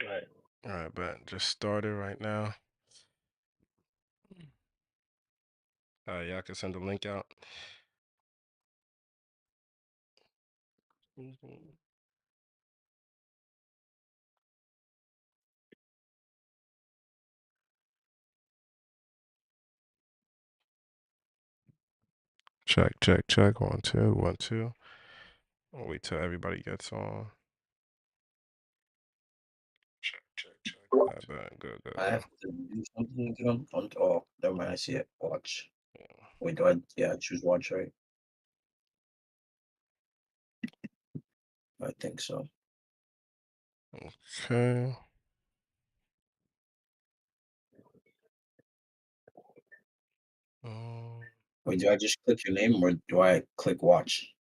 Right. All right, but just started right now. Y'all can send the link out. Check, check, check. 1, 2, 1, 2. I'll wait till everybody gets on. Check, check, check. Good, good, I good. have to do something to get on front. Oh, never mind. I see it. Watch. Yeah. Wait, do I? Yeah, I choose watch, right? I think so. Okay. Wait, do I just click your name or do I click watch?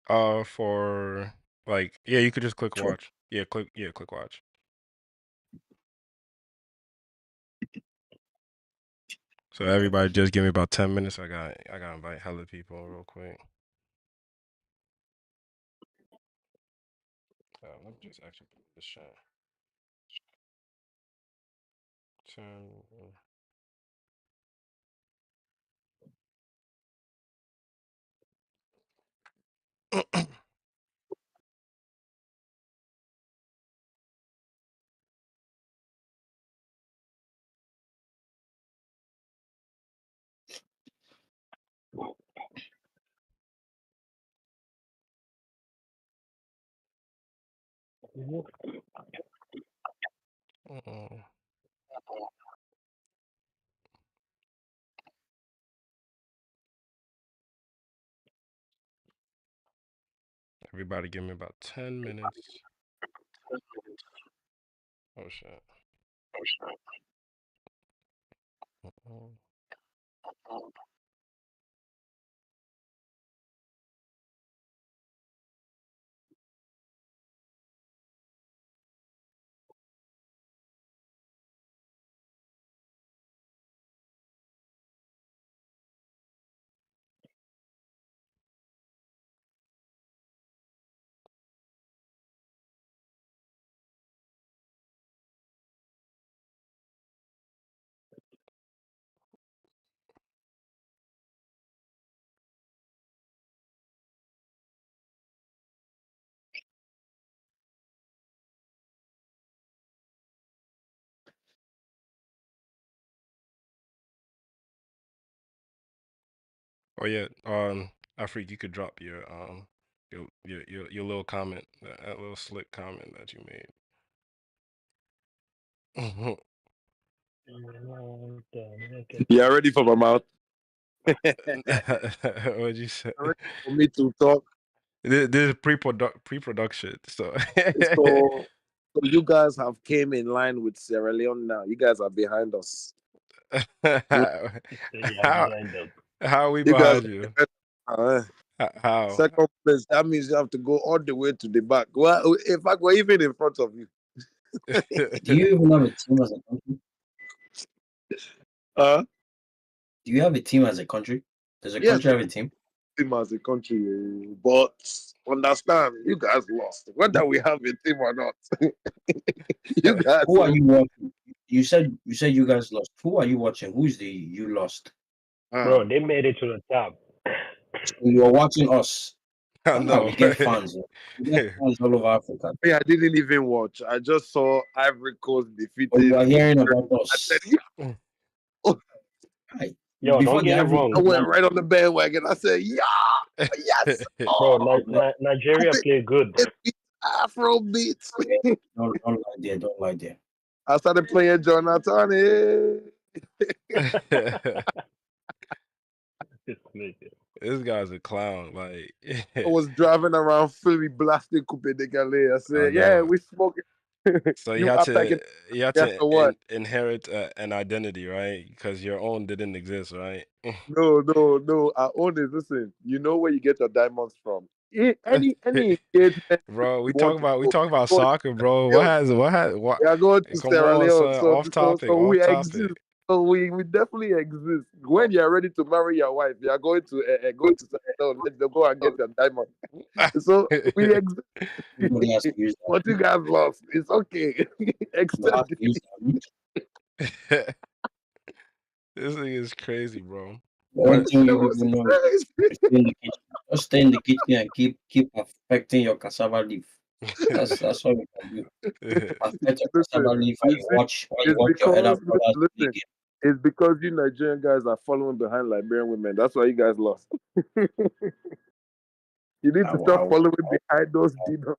For like, yeah, you could just click Sure. watch. Click watch. So everybody just give me about 10 minutes. I gotta invite hella people real quick. Let me just actually put this chat. 10. Everybody give me about 10 minutes. Oh shit. Oh yeah, Afrik, you could drop your little comment, that little slick comment that you made. You ready for my mouth? What'd you say? Ready for me to talk? This is pre-production, so So you guys have came in line with Sierra Leone now. You guys are behind us. how how are we You guys behind you? are How? second place. That means you have to go all the way to the back. Well, in fact, we're even in front of you. Do you even have a team as a country? Do you have a team as a country? Does a Yes, country have a team? team as a country, but understand, you guys lost. Whether we have a team or not, you guys. Who are you watching? You said you guys lost. Who are you watching? Who's the you lost? Bro, they made it to the top. So you're watching us. I That's how know. we get fans. We get fans all over Africa. I didn't even watch. I just saw Ivory Coast But defeating. you are hearing about I us. said, yeah. Right. Yo, Before don't get the it Ivory wrong. I went right on the bandwagon. I said, yeah, yes. Bro, Oh, Nigeria played good. Afro beats. don't lie there. Don't lie there. I started playing Jonathan. This guy's a clown. Like, I was driving around Philly blasting Coupe de Gale. I I said, yeah, know. we smoking. So You attacking you had yes to or what? inherit an identity, right? Because your own didn't exist, right? No. Our own is listen. You know where you get your diamonds from. Any engagement Bro, you want to we go, talk about go to soccer, bro. Sierra Leone. What? We are going to Come Sierra on, Leone. son. So Off topic, we off exist. topic. So we definitely exist. When you're ready to marry your wife, you are going to go to let's go and get your diamond. So we exist. Everybody has to use that. What you guys lost, it's okay. You Extend have to use that. This thing is crazy, bro. One But thing That you was people know crazy. is stay in the kitchen. Just stay in the kitchen and keep affecting your cassava leaf. That's all you can do. Affect your cassava Listen, leaf you see, while you it's watch your elder because brothers play listen, game. it's because you Nigerian guys are following behind Liberian women. That's why you guys lost. You need to stop following behind those demons.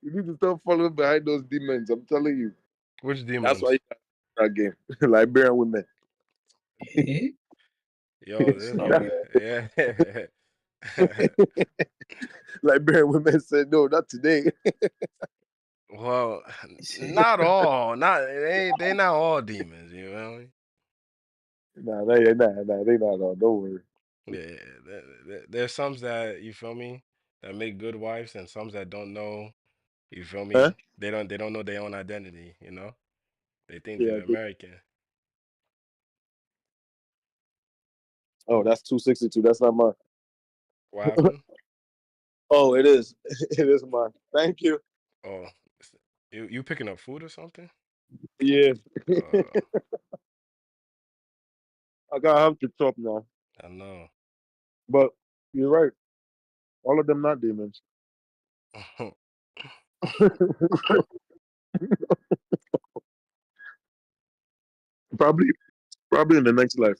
You need to stop following behind those demons. I'm telling you. Which That's demons? why you got that game. Liberian women. Yo, this, yeah. Liberian women said, no, not today. Well, not all. They not all demons, you know what I mean? Nah, they not all. Don't worry. Yeah, there's some that, you feel me, that make good wives, and some that don't know, you feel me? Huh? They don't know their own identity, you know? They think Yeah. they're American. Oh, that's 262. That's not mine. What happened? Oh, it is. It is mine. Thank you. Oh, you picking up food or something? Yeah. Uh, I gotta have to chop now. I know. But you're right. All of them not demons. Probably in the next life.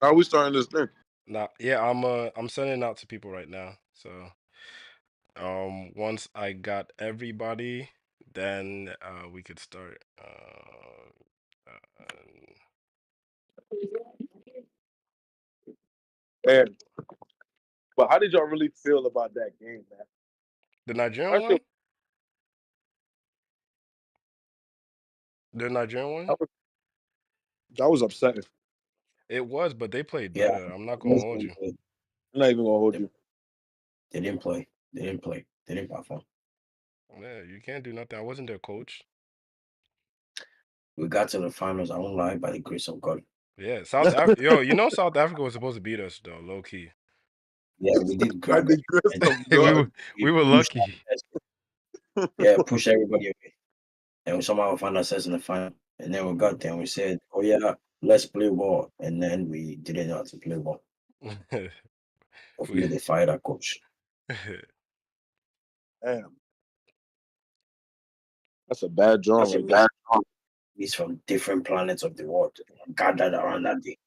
How are we starting this thing? Nah, yeah, I'm sending it out to people right now. So, once I got everybody, then we could start. And but how did y'all really feel about that game, man? The Nigerian one? The Nigerian one? That was upsetting. It was, but they played Yeah. better. I'm not gonna hold you. I'm not even gonna hold you. They didn't play. They didn't play. They didn't perform. Yeah, you can't do nothing. I wasn't their coach. We got to the finals. I won't lie, by the grace of God. Yeah, South Africa. Yo, you know South Africa was supposed to beat us though, low key. Yeah, we did By grab the it. grace And of we God. were pushed lucky. Yeah, push everybody away. And we somehow found ourselves in the final. And then we got there and we said, oh yeah, let's play ball. And then we didn't know how to play ball. Hopefully they fired our coach. Damn. That's a bad drawing. He's from different planets of the world gathered around that day.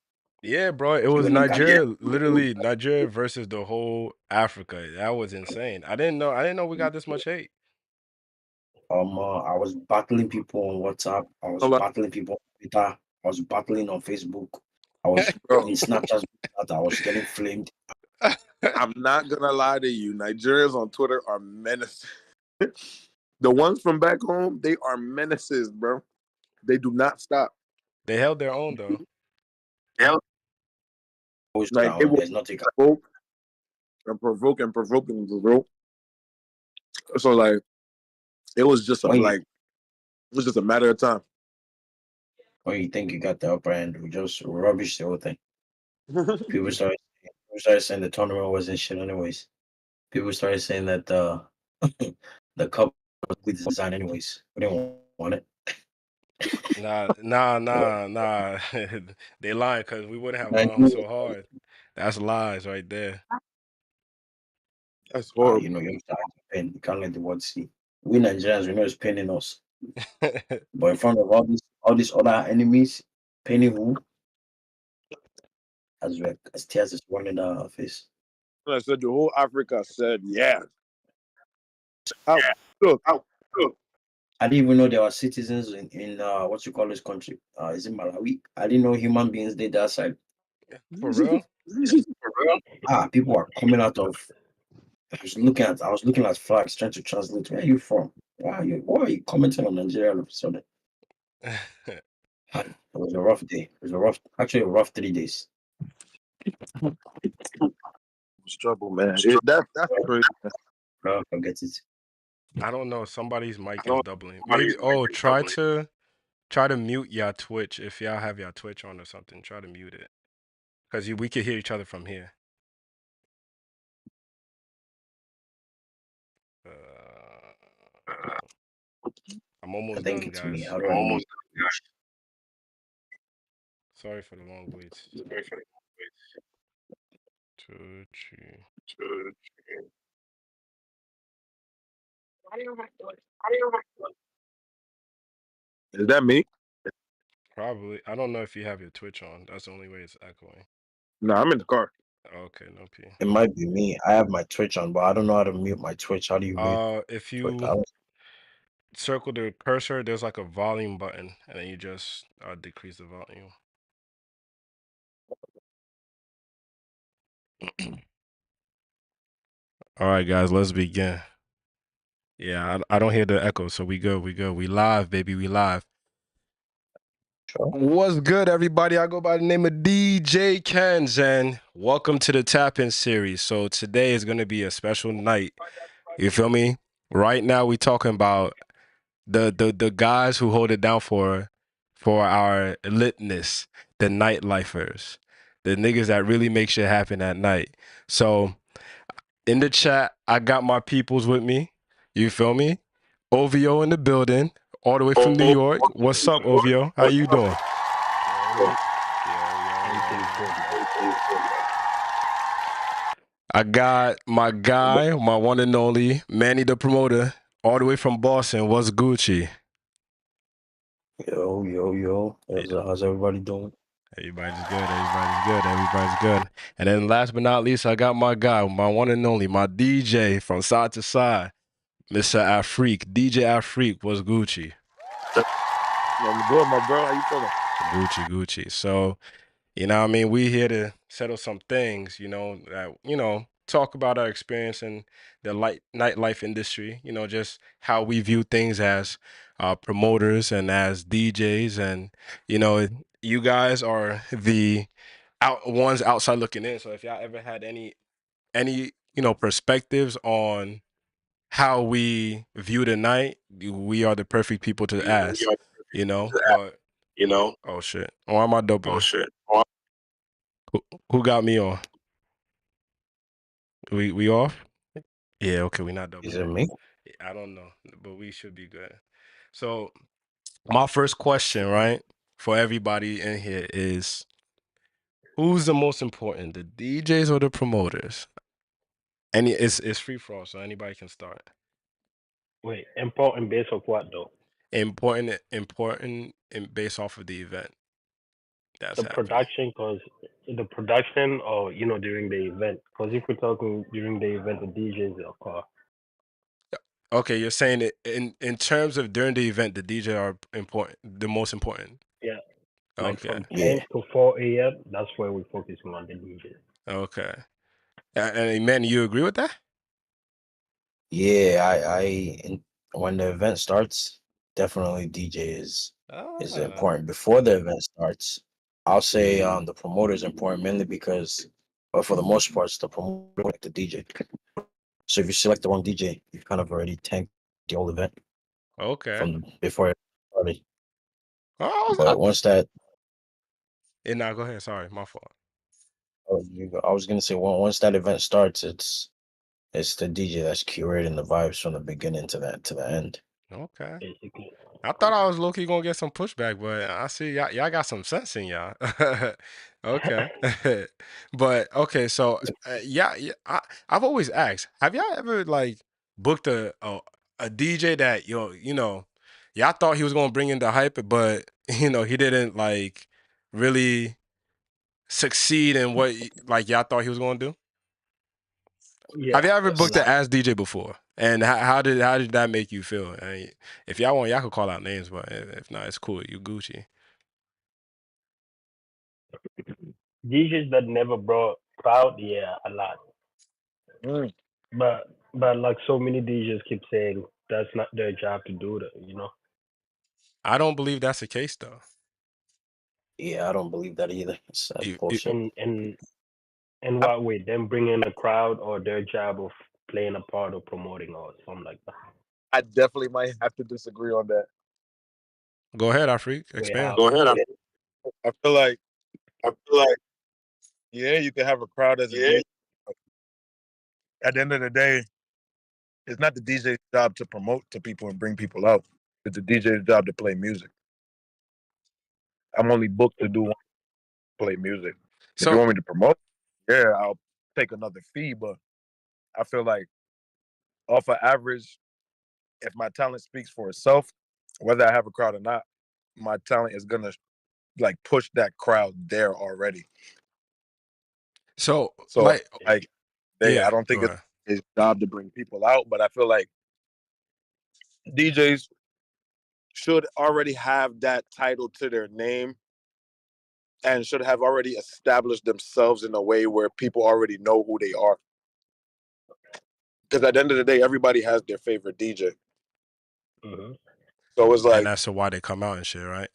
Yeah, bro. It was Nigeria, literally Nigeria versus the whole Africa. That was insane. I didn't know we got this much hate. I was battling people on WhatsApp. I was battling people on Twitter. I was battling on Facebook. I was in Snapchat. I was getting flamed. I'm not gonna lie to you. Nigerians on Twitter are menaces. The ones from back home, they are menaces, bro. They do not stop. They held their own though. Yeah. Like it was provoke and provoke. So like it was just it was just a matter of time. When you think you got the upper hand, we just rubbish the whole thing. People started saying the tournament wasn't shit anyways. People started saying that the cup was with design anyways. We didn't want it. Nah. They lying because we wouldn't have gone so hard. That's lies right there. That's horrible. You know, you can't let the world see. We Nigerians, we know it's paining us. But in front of all these other enemies, paining who? As tears is running down our face. I said the whole Africa said, yeah. I didn't even know there were citizens in what you call this country. Is it Malawi? I didn't know human beings did that side. For real? People are coming out of. I was looking at flags, trying to translate. Where are you from? Why are you commenting on Nigeria all of a sudden? It was a rough day. It was a rough 3 days. Struggle, man. That's crazy. Bro, forget it. I don't know. Somebody's mic is doubling. Maybe. Oh, try to mute your Twitch if y'all have your Twitch on or something. Try to mute it because we can hear each other from here. I'm I almost think done, it's me. guys. How do I mute? Sorry for the long waits. Twitchy. Is that me? Probably. I don't know if you have your Twitch on. That's the only way it's echoing. No, I'm in the car. Okay, no P. It might be me. I have my Twitch on, but I don't know how to mute my Twitch. How do you mute? If Twitch? you circle the cursor, there's like a volume button, and then you just decrease the volume. All right, guys, let's begin. Yeah, I don't hear the echo, so we go. We live, baby. We live. Sure. What's good, everybody? I go by the name of DJ Kenz, and welcome to the Tap In series. So today is going to be a special night. You feel me? Right now, we talking about the guys who hold it down for our litness, the nightlifers, the niggas that really make shit happen at night. So in the chat, I got my peoples with me. You feel me? OVO in the building, all the way from New York. What's up, OVO? How you doing? I got my guy, my one and only, Manny the promoter, all the way from Boston. What's Gucci? Yo. How's everybody doing? Everybody's good. And then last but not least, I got my guy, my one and only, my DJ from side to side, Mr. Afrique. DJ Afrique, what's Gucci? I'm good, my bro. How you feeling? Gucci. So, you know what I mean? We here to settle some things, that, talk about our experience in the nightlife industry, just how we view things as promoters and as DJs. And, you guys are the ones outside looking in. So if y'all ever had any, perspectives on how we view the night, we are the perfect people to ask, but, oh shit. Why am I doubling? Who got me on? We off? Yeah, okay, we not doubling. Is it me? I don't know, but we should be good. So my first question, right, for everybody in here is, who's the most important, the DJs or the promoters? It's free for all, so anybody can start. Wait, important base of what though? Important and based off of the event that's The happening. production, cause the production, or during the event. Cause if we're talking during the event, the DJs are car. Okay, you're saying it in terms of during the event, the DJ are important, the most important. Yeah. Like Okay. from 10 to 4 a.m. That's where we're focusing on the DJs. Okay. And man, you agree with that? Yeah, when the event starts, definitely DJ is important. Before the event starts, I'll say the promoter is important mainly because, but for the most part, it's the promoter like the DJ. So if you select the wrong DJ, you've kind of already tanked the whole event. Okay. From before it started. Oh, But once that, no, go ahead. Sorry, my fault. I was gonna say once that event starts, it's the DJ that's curating the vibes from the beginning to the end. Okay. Basically. I thought I was low-key gonna get some pushback, but I see y'all got some sense in y'all. Okay. But okay, so yeah, I've always asked, have y'all ever like booked a DJ that y'all thought he was gonna bring in the hype, but he didn't like really succeed in what like y'all thought he was gonna do? Yeah. Have you ever booked an ass DJ before? And how did that make you feel? I mean, if y'all want, y'all could call out names, but if not, it's cool. You Gucci. DJs that never brought crowd, yeah, a lot. But like so many DJs keep saying that's not their job to do that. I don't believe that's the case though. Yeah, I don't believe that either. It's bullshit. In what way? Them bringing a crowd or their job of playing a part or promoting or something like that? I definitely might have to disagree on that. Go ahead, Afrik. We Expand. have Go ahead. I feel like yeah, you can have a crowd as a DJ. At the end of the day, it's not the DJ's job to promote to people and bring people out. It's the DJ's job to play music. I'm only booked to do one, play music. If you So want me to promote, yeah, I'll take another fee. But I feel like off of average, if my talent speaks for itself, whether I have a crowd or not, my talent is gonna like push that crowd there already. so So like like I yeah, don't go think it's ahead. his job to bring people out, but I feel like DJs should already have that title to their name and should have already established themselves in a way where people already know who they are. Because at the end of the day, everybody has their favorite DJ. hmm So it's And like that's why they come out and shit, right?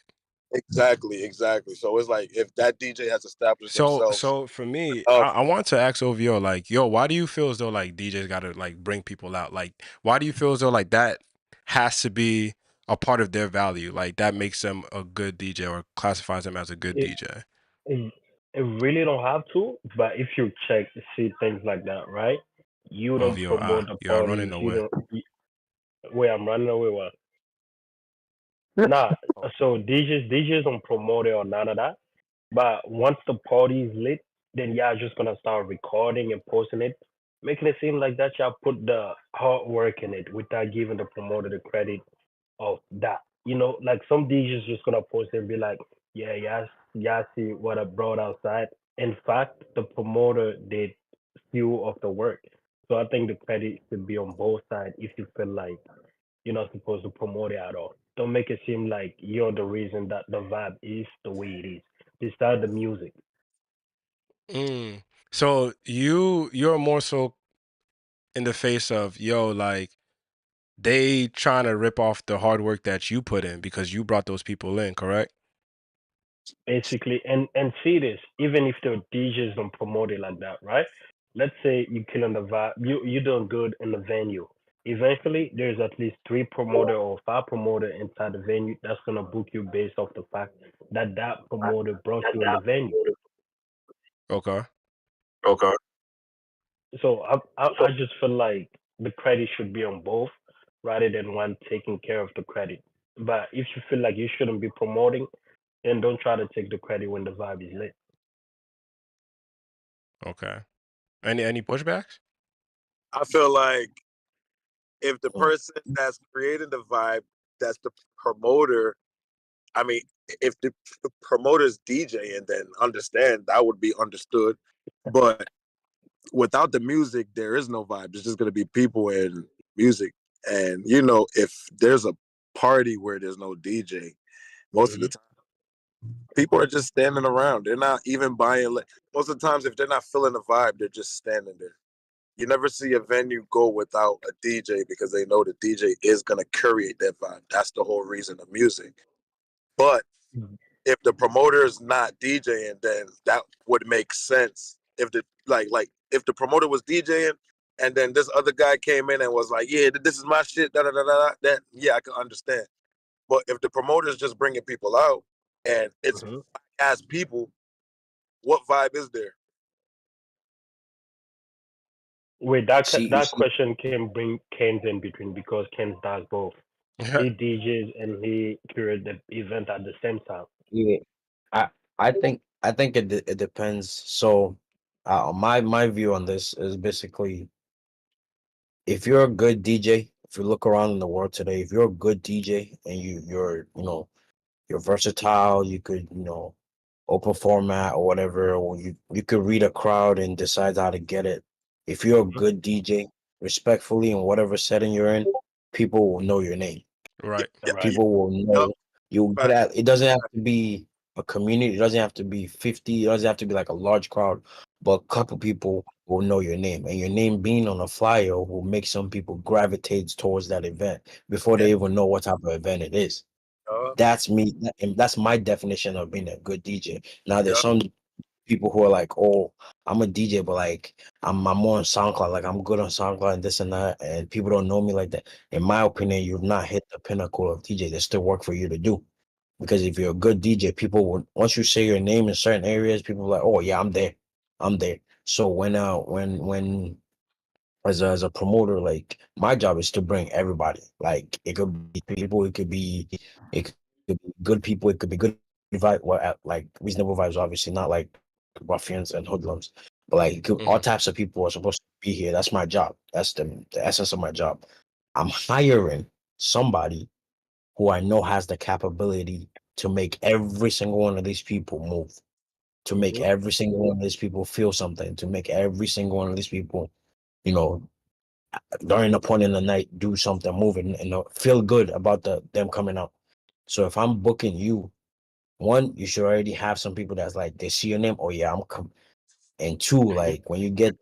exactly. So it's like if that DJ has established So themselves so for me, enough, I want to ask OVO, like, yo, why do you feel as though like DJs gotta like bring people out? Like, why do you feel as though like that has to be a part of their value? Like that makes them a good DJ or classifies them as a good it, DJ. it really don't have to, but if you check see things like that, right? You don't OVO, promote the you're running parties. You away. don't. Where I'm running away. Well, nah. So DJs don't promote it or none of that. But once the party is lit, then y'all just gonna start recording and posting it, making it seem like that y'all put the hard work in it without giving the promoter the credit of that. Like some DJs just gonna post it and be like, yeah, y'all see what I brought outside. In fact, the promoter did few of the work. So I think the credit should be on both sides if you feel like you're not supposed to promote it at all. Don't make it seem like you're the reason that the vibe is the way it is. Besides the music. Mm. So you're more so in the face of yo, like they trying to rip off the hard work that you put in because you brought those people in, correct? Basically, and see this, even if the DJs don't promote it like that, right? Let's say you killing the vibe, you doing good in the venue. Eventually, there's at least three promoter or five promoter inside the venue that's gonna book you based off the fact that that promoter brought you in the venue. Okay. okay. So I just feel like the credit should be on both rather than one taking care of the credit. But if you feel like you shouldn't be promoting, then don't try to take the credit when the vibe is lit. Okay. Any pushbacks? I feel like if the person that's creating the vibe, that's the promoter, I mean, if the promoter's DJing, then understand that would be understood. But without the music, there is no vibe. It's just going to be people and music. And, if there's a party where there's no DJ, most of the hmm time, people are just standing around. They're not even buying. Most of the times, if they're not feeling the vibe, they're just standing there. You never see a venue go without a DJ because they know the DJ is going to curate that vibe. That's the whole reason of music. But if the promoter is not DJing, then that would make sense. If the if the promoter was DJing and then this other guy came in and was like, "Yeah, this is my shit," da da da da, then yeah, I can understand. But if the promoter is just bringing people out and it's hmm as people, what vibe is there? Wait, You that see, question can bring Ken's in between because Ken does both. He DJs and he curates the event at the same time. yeah, I I think it depends. So, my view on this is basically if you're a good DJ, if you look around in the world today, if you're a good DJ and you're versatile, you could open format or whatever, or you could read a crowd and decide how to get it. If you're a hmm good DJ, respectfully in whatever setting you're in, people will know your name. Right. Right. People will Yup, know you get fact. at. It doesn't have to be a community. It doesn't have to be 50. It doesn't have to be like a large crowd, but a couple people will know your name, and your name being on a flyer will make some people gravitate towards that event before Yeah. they even know what type of event it is. Uh, That's me, and that's my definition of being a good DJ. Now, there's yeah. some people who are like, oh, I'm a DJ, but like I'm more on SoundCloud. Like I'm good on SoundCloud and this and that, and people don't know me like that. In my opinion, you've not hit the pinnacle of DJ. There's still work for you to do. Because if you're a good DJ, people will once you say your name in certain areas, people are like, oh yeah, I'm there. I'm there. So when as a promoter, like my job is to bring everybody. Like it could be people, it could be good people, it could be good vibe, well, like reasonable vibes, obviously not like ruffians and hoodlums, but like all types of people are supposed to be here. That's my job. That's the essence of my job. I'm hiring somebody who I know has the capability to make every single one of these people move, to make Mhm. every single one of these people feel something, to make every single one of these people, you know, during the point in the night, do something, move and feel good about them coming out. So if I'm booking you, one, you should already have some people that's like they see your name. Oh yeah, I'm coming. And two, Mhm. like when you get,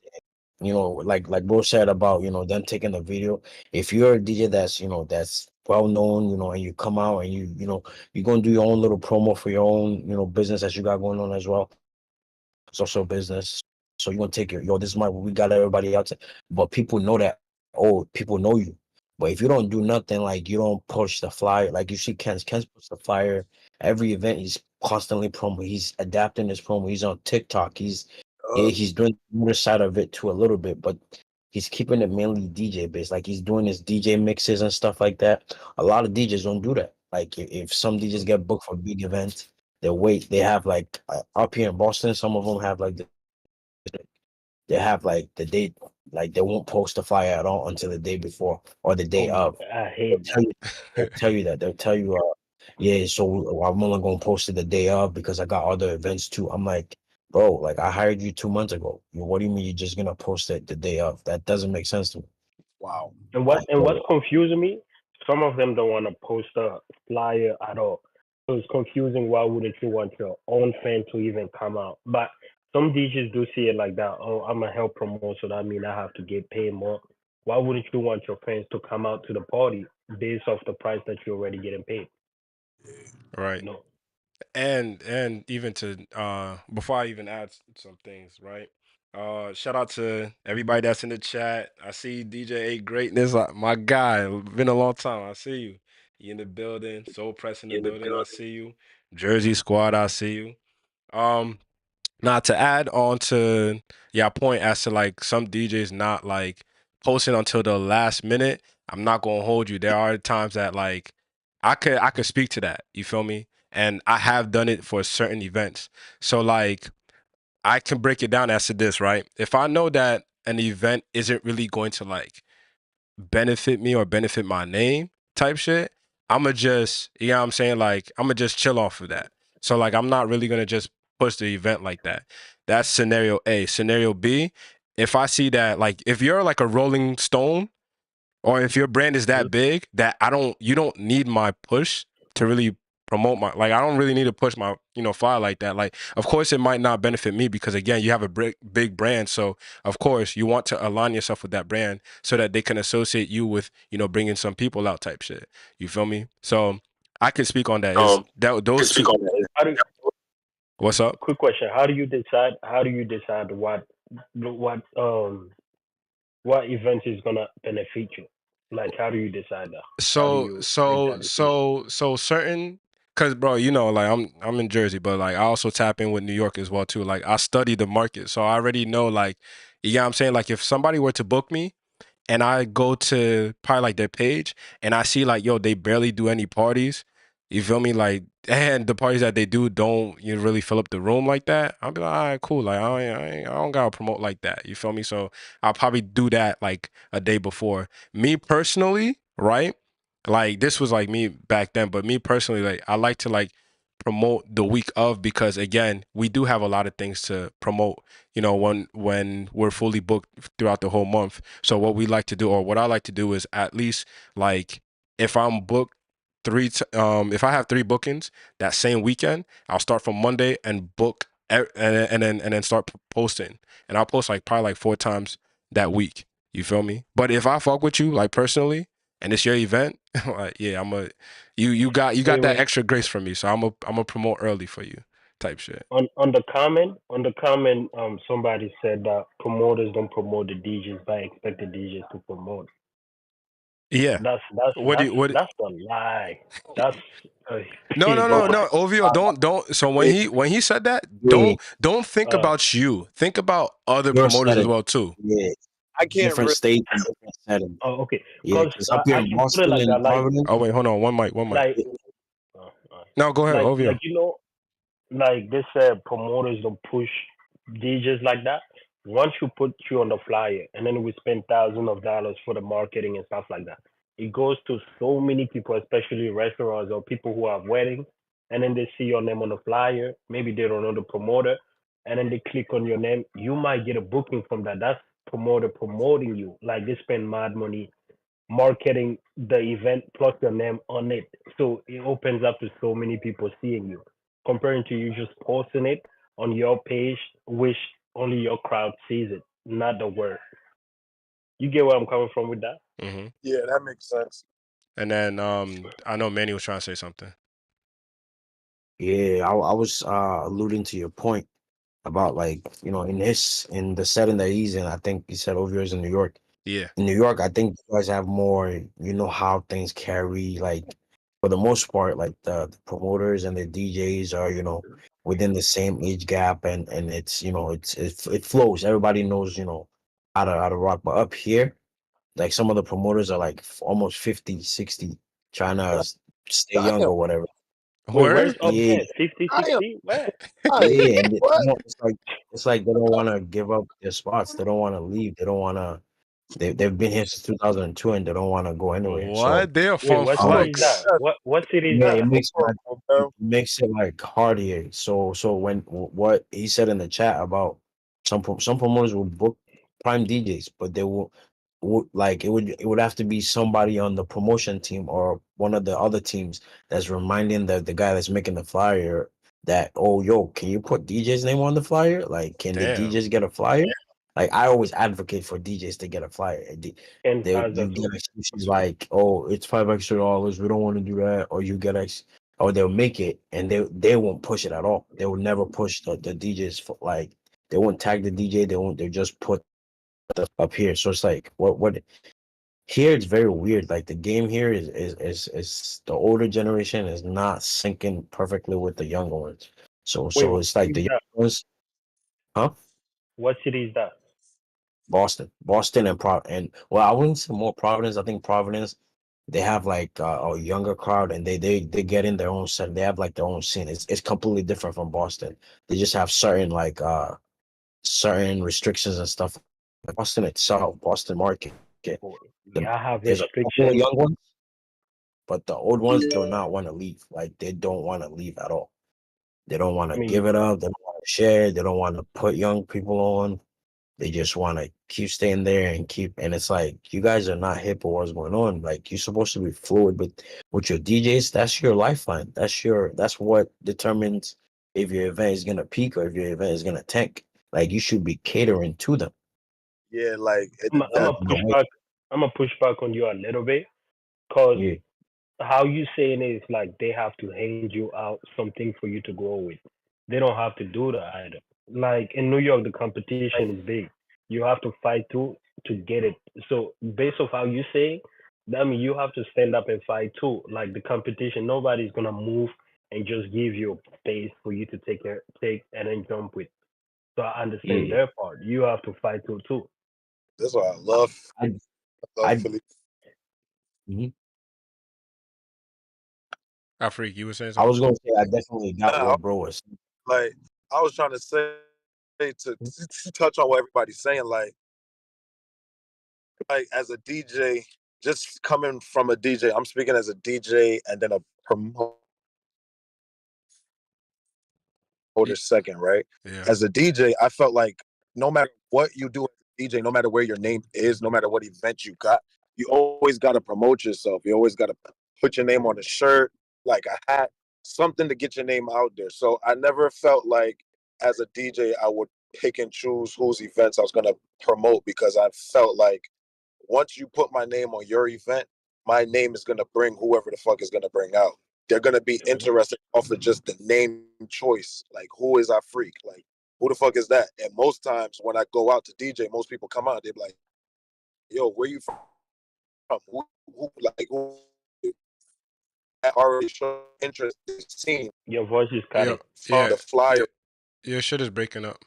like bro said about them taking the video. If you're a DJ that's well known, and you come out and you're gonna do your own little promo for your own business that you got going on as well, social business. So you're gonna take your this is my we got everybody out. But people know that. Oh, people know you. But if you don't do nothing, like you don't push the flyer, like you see Kenz puts the flyer every event. He's constantly promo. He's adapting his promo. He's on TikTok. Uh, He's doing the other side of it too a little bit, but he's keeping it mainly DJ based. Like he's doing his DJ mixes and stuff like that. A lot of DJs don't do that. Like if some DJs get booked for big events, they wait. They have like up here in Boston, some of them have like they have like the date, like they won't post the flyer at all until the day before or the Oh day my of. god, I They'll hate tell that. you, they'll tell you that. They'll tell you, yeah, so I'm only gonna post it the day of because I got other events too. I'm like, bro, like I hired you 2 months ago. What do you mean you're just gonna post it the day of? That doesn't make sense to me. wow. Like, What's bro, confusing me? Some of them don't want to post a flyer at all. So it's confusing. Why wouldn't you want your own fan to even come out? But some DJs do see it like that. Oh, I'm a help promote, so that means I have to get paid more. Why wouldn't you want your fans to come out to the party based off the price that you're already getting paid? Right. No. And even to before I even add some things, right? Shout out to everybody that's in the chat. I see DJ A Greatness, my guy. Been a long time. I see you. You in the building. Soul Press in the building. I see you. Jersey Squad. I see you. Um, Now to add on to your point as to like some DJs not like posting until the last minute, I'm not gonna hold you. There are times that like I could speak to that. You feel me? And I have done it for certain events. So like I can break it down as to this, right? If I know that an event isn't really going to like benefit me or benefit my name type shit, I'ma just, you know what I'm saying? Like, I'ma just chill off of that. So, like, I'm not really gonna just push the event like that. That's scenario A. Scenario B, if I see that, like, if you're like a Rolling Stone or if your brand is Mhm. that big that you don't need my push to really promote my, like I don't really need to push my, file like that. Like, of course it might not benefit me because again, you have a big brand. So of course you want to align yourself with that brand so that they can associate you with, bringing some people out type shit. You feel me? So I can speak on that. Is that can those speak two? on that. How do What's up? quick question? How do you decide? How do you decide what event is gonna benefit you? Like, how do you decide that? How do So you make so that decision? so so certain, cause bro, like I'm in Jersey, but like I also tap in with New York as well too. Like I study the market, so I already know like, you know what I'm saying? Like if somebody were to book me and I go to probably like their page and I see like, yo, they barely do any parties. You feel me? Like, and the parties that they do don't really fill up the room like that. I'll be like, all right, cool. Like, I don't gotta promote like that. You feel me? So I'll probably do that like a day before. Me personally, right? Like this was like me back then, but me personally, like I like to like promote the week of because again, we do have a lot of things to promote. When we're fully booked throughout the whole month. So what we like to do, or what I like to do, is at least like if I'm booked if I have 3 bookings that same weekend, I'll start from Monday and book and then start posting, and I'll post like probably like 4 times that week. You feel me? But if I fuck with you like personally and it's your event, like yeah, you got Wait, that wait. extra grace from me, so I'm a promote early for you type shit. On the comment, somebody said that promoters don't promote the DJs by expecting DJs to promote. Yeah. That's that's What do that's you what? that's a lie. That's a No, no, Bro, no, no. Ovio, don't. So when Yeah, he said that, yeah, don't think uh about you. Think about other your promoters as setting. well too. Yeah, I can't different really. states and different settings. okay. Yeah, Cause because up here I in can put it Boston like that. and Like Providence, Oh wait, hold on. One mic. One mic. like uh, uh, No, go ahead, like Ovio. like they said promoters don't push DJs like that. Once you put you on the flyer and then we spend thousands of dollars for the marketing and stuff like that, it goes to so many people, especially restaurants or people who have weddings, and then they see your name on the flyer. Maybe they don't know the promoter, and then they click on your name. You might get a booking from that. That's promoter promoting you. Like they spend mad money marketing the event plus your name on it. So it opens up to so many people seeing you, comparing to you just posting it on your page, which only your crowd sees it, not the word. You get where I'm coming from with that? Hmm. Yeah, that makes sense. And then I know Manny was trying to say something. yeah, I was alluding to your point about like in the setting that he's in. I think he said over years in New York. Yeah. In New York, I think you guys have more. You know how things carry. Like for the most part, like the promoters and the DJs are within the same age gap, and it's it flows. Everybody knows how to rock. But up here, like some of the promoters are like almost 50, 60, trying to stay young Damn, or whatever. Wait, where's Word? up Yeah, there? 50, damn, 60? Where? yeah, and what? it's like they don't want to give up their spots. They don't want to leave. They don't want to. They've been here since 2002 and they don't want to go anywhere. So What? They a Wait, fun what um, city is that? flex. That's What city is yeah, that? horrible, it bro. makes it like harder. So when what he said in the chat about some promoters will book prime DJs, but they would like it would have to be somebody on the promotion team or one of the other teams that's reminding the guy that's making the flyer that, oh yo, can you put DJ's name on the flyer? Like, can the Damn. DJs get a flyer? Like, I always advocate for DJs to get a flyer. And They has you that too. get excuses like, oh, it's $5 extra. We don't want to do that, or you get or they'll make it and they won't push it at all. They will never push the DJs for, like, they won't tag the DJ. They won't. They just put up here. So it's like what here it's very weird. Like the game here is the older generation is not syncing perfectly with the younger ones. So Wait, so what it's like city the is that? young ones, huh? What city is that? Boston and well, I wouldn't say more Providence. I think Providence they have like a younger crowd and they get in their own set. They have like their own scene. It's completely different from Boston. They just have certain like certain restrictions and stuff. Boston itself, Boston market, Oh, the, yeah, I have there's a couple of restriction. young ones, but the old ones do not want to leave. Like they don't want to leave at all. They don't want I to mean, give it up. They don't want to share. They don't want to put young people on. They just want to keep staying there and keep. And it's like you guys are not hip with what's going on. Like you're supposed to be fluid with your DJs. That's your lifeline. That's what determines if your event is gonna peak or if your event is gonna tank. Like you should be catering to them. Yeah, like I'm that. a You know, push back. I'm a push back on you a little bit, cause yeah, how you saying is like they have to hand you out something for you to grow with. They don't have to do that either. Like in New York, the competition is big. You have to fight to get it. So based off how you say, that means you have to stand up and fight too. Like the competition, nobody's gonna move and just give you a space for you to take and then jump with. So I understand yeah. their part. You have to fight too. That's why I I love I Philly. mhm. Afrik, you were saying I something? was gonna say I definitely got Nah, what bro was. like I was trying to say to touch on what everybody's saying. Like as a DJ, just coming from a DJ, I'm speaking as a DJ and then a promoter Y- second, right? Yeah. As a DJ, I felt like no matter what you do as a DJ, no matter where your name is, no matter what event you got, you always got to promote yourself. You always got to put your name on a shirt, like a hat, something to get your name out there. So I never felt like as a DJ, I would pick and choose whose events I was going to promote because I felt like once you put my name on your event, my name is going to bring whoever the fuck is going to bring out. they're gonna be interested off of just the name choice. Like, who is our freak? Like, who the fuck is that? And most times when I go out to DJ, most people come out, they're like, "Yo, where you from? Who that already show interest in the scene Your voice is Yo, cutting. from yeah, the flyer." your shit is breaking up.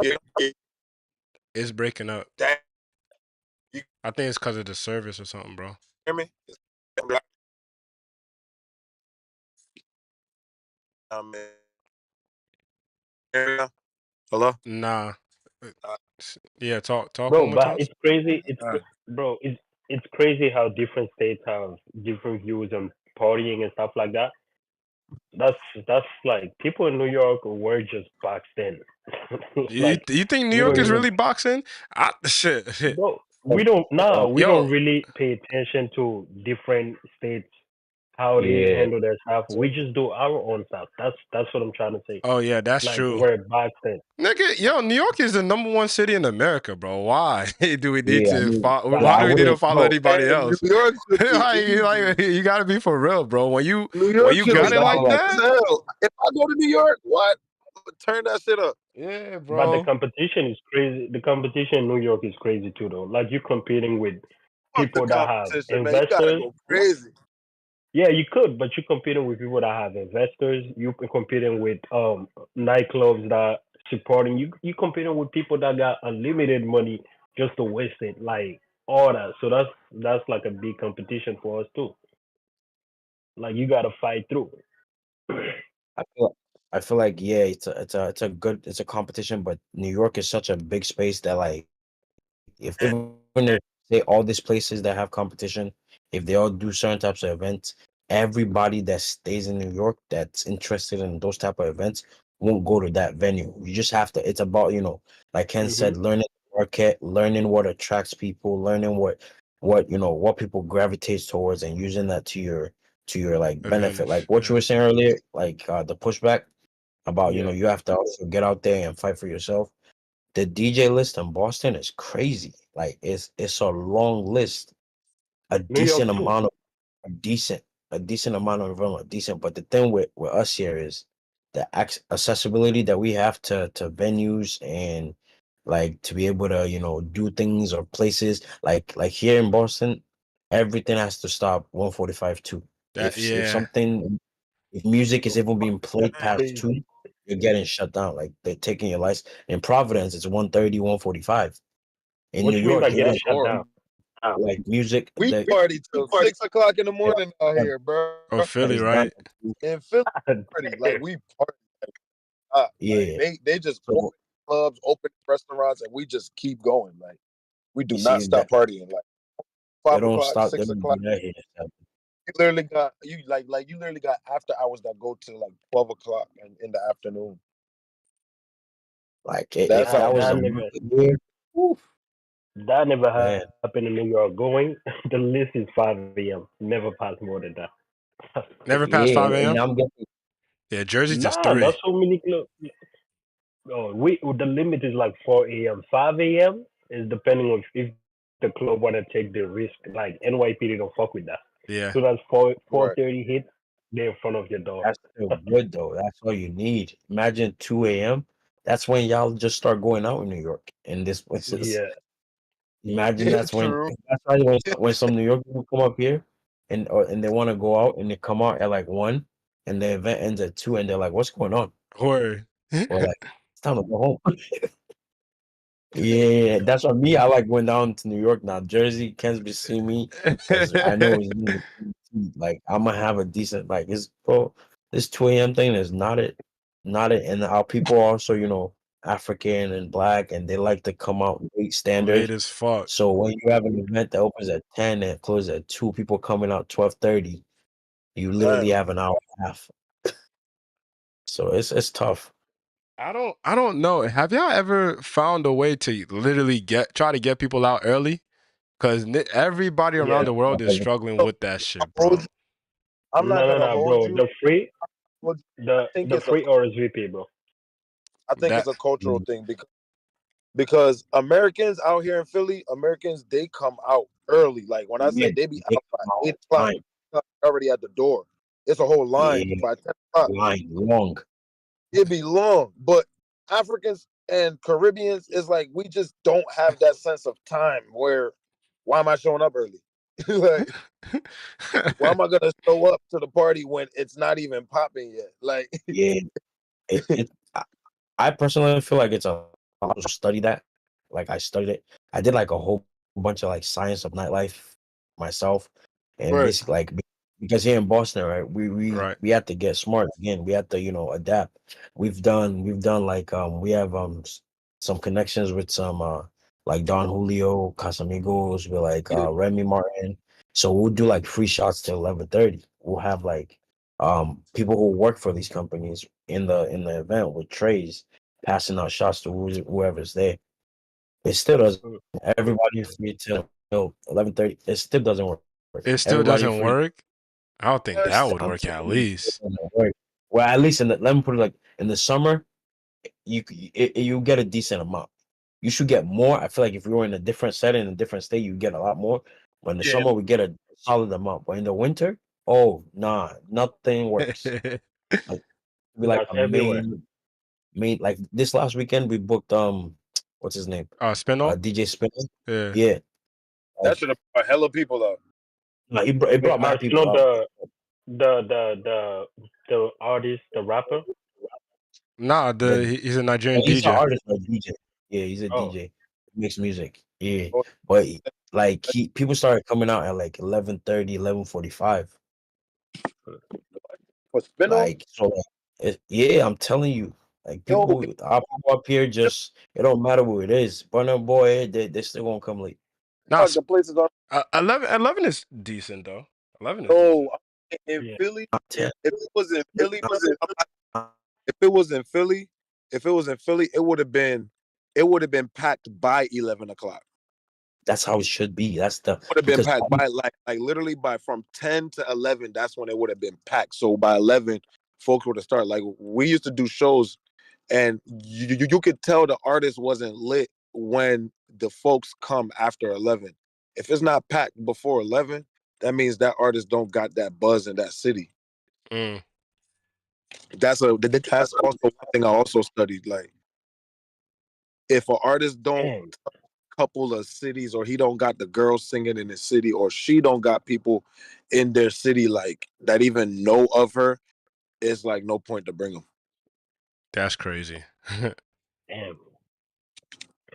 Yeah, It's breaking up. damn, you I think it's because of the service or something, bro. hear me? Um, hello. Nah. Uh, Yeah, talk one Bro, more but time. it's crazy. uh, Bro, it's crazy how different states have different views on partying and stuff like that. That's that's like people in New York were just boxed in. You Like you think New we York don't is even, really boxing? Shit. bro. We don't nah. We don't Yo, really pay attention to different states how they Yeah. handle their stuff. We So, just do our own stuff. That's what I'm trying to say. oh yeah, that's Like true. we're boxed in. Nigga, yo, New York is the #1 city in America, bro. Why do we need yeah, I to mean, follow? yeah, Why I do we need to wouldn't follow know. anybody and New else? York should be like, easy. you gotta be for real, bro. New When York you should got be it Sound like easy like as that, hell. If I go to New York, what? Turn that shit up. yeah, But the bro. competition is crazy. The competition in New York is crazy too, though. Like you're competing with Fuck the people that have competition, man. You gotta investors. go crazy. Yeah, you could, but you're competing with people that have investors. You're competing with nightclubs that supporting you. You're competing with people that got unlimited money just to waste it, like all that. So that's like a big competition for us too. Like you gotta fight through. I feel I feel like yeah, it's a competition, but New York is such a big space that like if even if say all these places that have competition, if they all do certain types of events, everybody that stays in New York that's interested in those type of events won't go to that venue. You just have to. It's about like Ken Hmm. said, learning the market, learning what attracts people, learning what people gravitate towards, and using that to your like benefit. Like Advantage. what you Yeah. were saying earlier, like the pushback about Yeah, you have to also get out there and fight for yourself. The DJ list in Boston is crazy. Like it's a long list, a New York decent too. amount of a decent a decent amount of them are decent. But the thing with us here is the accessibility that we have to venues and like to be able to do things or places like here in Boston, everything has to stop 1:45 too. That If yeah. something if music is even being That's played past two, crazy. you're getting shut down. Like they're taking your license. In Providence, it's 1:30, 1:45. In What New you mean York, by even getting Good shut lord. down? like music, We the party till 6 o'clock in the yeah, morning out here, bro. Oh, Philly, it's done. right? In Philly, Damn. like we party up. Like Yeah. they just So open clubs, open restaurants, and we just keep going. Like we do you not see that stop partying. Like they five don't o'clock, stop. They six don't do o'clock. that here. So, You literally got you literally got after hours that go to like 12 o'clock in the afternoon. like That's if how that That was a never market here, whew, that never man. happened in New York. Going the list is 5 a.m. Never pass more than that. That's crazy. Never past Yeah, 5 and a.m. I'm getting Yeah, Jersey just Nah, not 3. so many clubs. Oh, we the limit is like 4 a.m. 5 a.m. is depending on if the club wanna take the risk. Like NYPD don't fuck with that. So Yeah. that's four right. thirty hits, they're in front of your door. that's still good though. That's all you need. Imagine 2 a.m. That's when y'all just start going out in New York in this places. Yeah. Imagine Yeah, that's when true. that's why when some New York people come up here and they want to go out and they come out at like 1 and the event ends at 2 and they're like, "What's going on?" Word. Or like, "It's time to go home." Yeah, that's what me. I like going down to New York now. Jersey, Ken's be seeing me because I know it's like I'm gonna have a decent like it's bro. This 2 a.m. thing is not it, and our people are also African and black, and they like to come out late Late standard. as fuck. So when you have an event that opens at 10 and closes at 2, people coming out 12:30, you literally Damn. have an hour and a half. So it's tough. I don't know. Have y'all ever found a way to literally try to get people out early? Because everybody around Yeah. the world is struggling So, with that I'll shit, hold bro. you. I'm No, not no, gonna no, hold bro. you. Hold you. I The think the it's a free RSVP, bro. I think it's That a cultural thing because Americans out here in Philly, Americans they come out early. Like when I say Yeah, they be they out by come out 8 o'clock, line. already at the door. It's a whole line Yeah, by 10 o'clock. line long. It'd be long, but Africans and Caribbeans is like we just don't have that sense of time. Where why am I showing up early? Like why am I gonna show up to the party when it's not even popping yet? Like Yeah, it I personally feel like it's a I also study that. Like I studied it. I did like a whole bunch of like science of nightlife myself, and right, basically like because here in Boston, right, Right. we have to get smart again. We have to adapt. We've done like we have some connections with some like Don Julio, Casamigos, with like Remy Martin. So we'll do like free shots till 11:30. We'll have like people who work for these companies in the event with trays passing out shots to whoever's there. It still doesn't. Mm. Everybody free till 11:30. It still doesn't work. It still Everybody doesn't free. work. I don't think that would I'm work at telling you, it still least. doesn't work. Well, at least let me put it like in the summer, you get a decent amount. You should get more. I feel like if you were in a different setting, in a different state, you get a lot more. But in the yeah, summer, we get a solid amount. But in the winter, oh nah, nothing works. Like be like That's a everywhere. main like this last weekend we booked what's his name? Spindle? DJ Spinner. Yeah. Yeah. that Like should have brought hella people out. no, it Wait, brought mad you know people out. the artist, the rapper? Nah, The he's a Nigerian he's an DJ. artist like DJ. Yeah, he's a Oh, DJ. He makes music. Yeah. Oh, But like people started coming out at like 11:30, 11:45. for Spinel, Like so like, yeah, I'm telling you. Like yo, our people up here just it don't matter who it is. Burna Boy, they still gonna come late. Nah, the places are 11 is decent though. 11 is no decent. in yeah. Philly. I'm telling If it was in Philly, you. if it was in Philly, it would have been packed by 11 o'clock. That's how it should be. That's the Would have been because packed by like literally by from 10 to 11. That's when it would have been packed. So by 11, folks would have started. Like we used to do shows, and you could tell the artist wasn't lit when the folks come after 11. If it's not packed before 11, that means that artist don't got that buzz in that city. Mm. That's also one thing I also studied. Like if an artist don't Damn. couple of cities or he don't got the girls singing in his city or she don't got people in their city like that even know of her, it's like no point to bring them. That's crazy. Damn.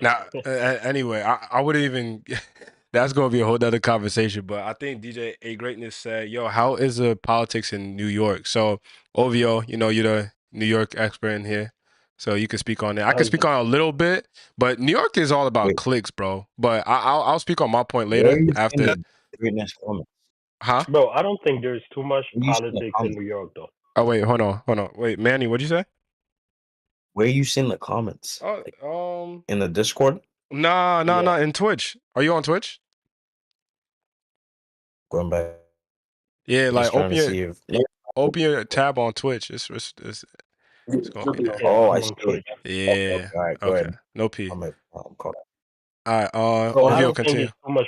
Now, anyway, I wouldn't even. That's gonna be a whole nother conversation. But I think DJ A Greatness said, "Yo, how is the politics in New York?" So, Ovio, you're the New York expert in here, so you can speak on it. I can speak on it a little bit, but New York is all about wait, clicks, bro. But I'll speak on my point where are later you seeing after. the greatness comments? Huh? Bro, I don't think there's too much Where you seeing the politics in comments? New York though. Oh wait, hold on. Wait, Manny, what'd you say? Where are you seeing the comments? Oh, Like in the Discord? nah, Yeah. in Twitch. Are you on Twitch? Going back, Yeah, like just trying to see if open your tab on Twitch. It's gonna be there. Yeah, oh, I'm I on see it. Twitch. Okay, Yeah. all right, go Okay. ahead. No P. I'm caught up. All right. Bro, I Ovio, don't think continue. it's too much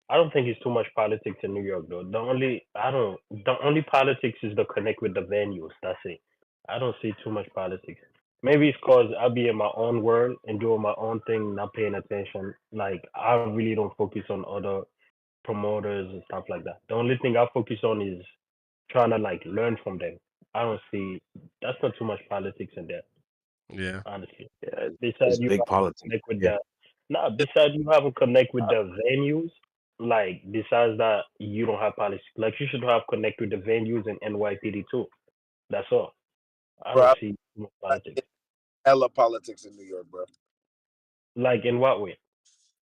I don't think it's too much politics in New York though. The only politics is the connect with the venues. That's it. I don't see too much politics. Maybe it's cause I be in my own world and doing my own thing, not paying attention. Like I really don't focus on other promoters and stuff like that. The only thing I focus on is trying to like learn from them. I don't see that's not too much politics in there, Yeah. honestly. Yeah, Besides it's you big have to politics. connect with Yeah. the nah, besides you have to connect with the venues, like besides that you don't have politics. Like you should have connect with the venues in NYPD too. That's all. I don't Bro, see too much politics. hella politics in New York, bro. Like in what way?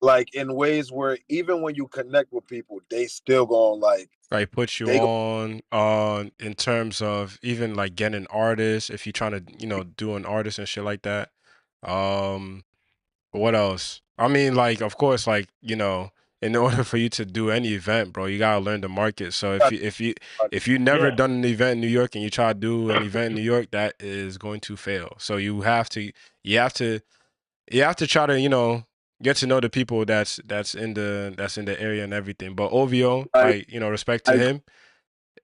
Like in ways where even when you connect with people, they still going like Like put you they go on in terms of even like getting artists if you're trying to, do an artist and shit like that. Um what else? I mean, like, of course, like, in order for you to do any event, bro, you gotta learn the market. So if you never Yeah. done an event in New York and you try to do an event in New York, that is going to fail. So you have to try to, get to know the people that's in the area and everything. But OVO, Like, like, respect to like, him.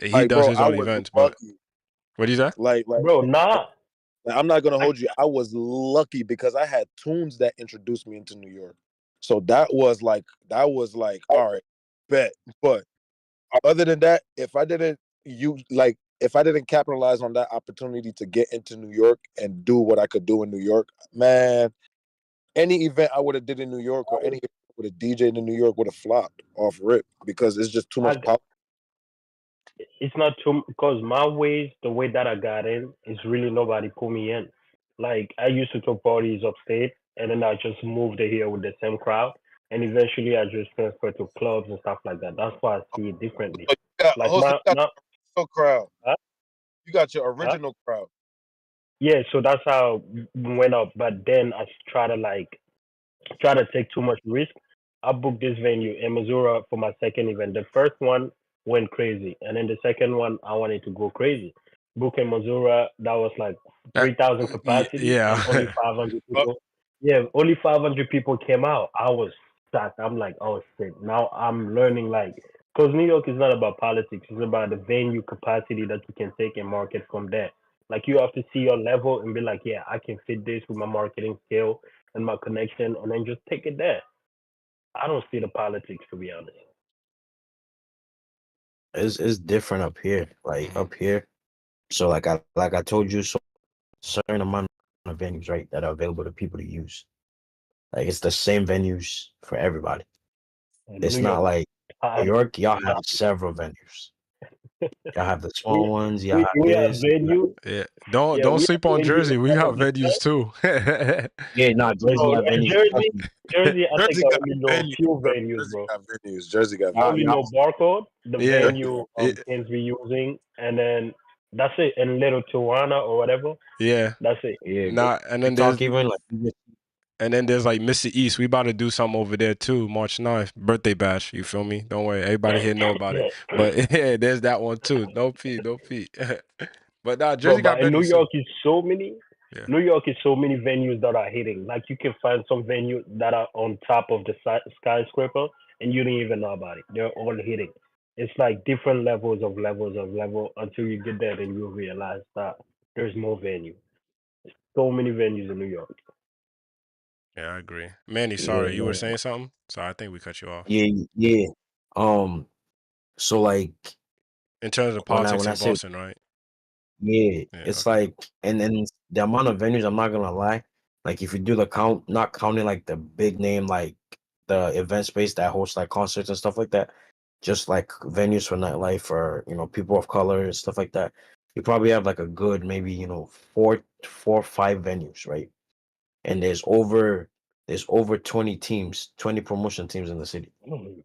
He does bro, his I own was events. But lucky. what do you say? Like, Bro, nah. I'm not gonna I, hold you. I was lucky because I had tunes that introduced me into New York. So that was like all right, bet. But other than that, if I didn't capitalize on that opportunity to get into New York and do what I could do in New York, man, any event I would have did in New York or any would have DJed in New York would have flopped off rip because it's just too I, much power. it's not too because my ways, the way that I got in is really nobody put me in. Like I used to throw parties upstate, and then I just moved here with the same crowd, and eventually I just transferred to clubs and stuff like that. That's why I see it differently. So you got Like also you got my your original crowd. huh? You got your Huh? original crowd. Yeah, so that's how we went up. But then I try to take too much risk. I booked this venue in Missouri for my second event. The first one went crazy, and then the second one I wanted to go crazy. Book in Missouri, that was like Uh, 3,000 capacity, and only yeah. 500 Uh, people. Yeah, only 500 people came out. I was shocked. I'm like, oh shit. Now I'm learning like, because New York is not about politics. It's about the venue capacity that you can take and market from there. Like you have to see your level and be like, yeah, I can fit this with my marketing skill and my connection, and then just take it there. I don't see the politics, to be honest. It's different up here. Like Mhm. up here. So like I told you, so certain amount of venues, right, that are available to people to use. Like it's the same venues for everybody. And It's New not York, like New uh, York, y'all have several venues. Y'all have the small we ones, y'all we have we have this. venue. Yeah. Don't Yeah, don't we sleep have on venue Jersey. We all got of the venues time. too. Yeah, nah, Jersey Bro, have yeah, venues. Trust Jersey, me. Jersey. I think Jersey I got only know a venues, few bro. venues, Jersey bro. got venues. Jersey got I Y'all, only venues. y'all, know Barcode, the Yeah. venue Yeah. Kenz be using, and then that's it. And Little Tijuana or whatever, Yeah. that's it. yeah, but Nah, and you then talk there's even like like Mr. East. We about to do something over there too, March 9th. Birthday bash. You feel me? Don't worry. Everybody here know about it. But yeah, there's that one too. No fee, no fee. But nah, Bro, Jersey got but in New venues too. York is so many. Yeah. New York is so many venues that are hitting. Like you can find some venues that are on top of the skyscraper, and you don't even know about it. They're all hitting. It's like different levels of level until you get there, then you realize that there's more venue. So many venues in New York. Yeah, I agree. Manny, yeah, sorry, you were no, saying something? Sorry, I think we cut you off. yeah, yeah. So like In terms of when politics I in say Boston, right? yeah, Yeah, it's okay. like and the amount of venues, I'm not gonna lie. Like if you do the count, not counting like the big name, like the event space that hosts like concerts and stuff like that, just like venues for nightlife or people of color and stuff like that. You probably have like a good maybe four or five venues, right? And there's over 20 teams, 20 promotion teams in the city. Mm.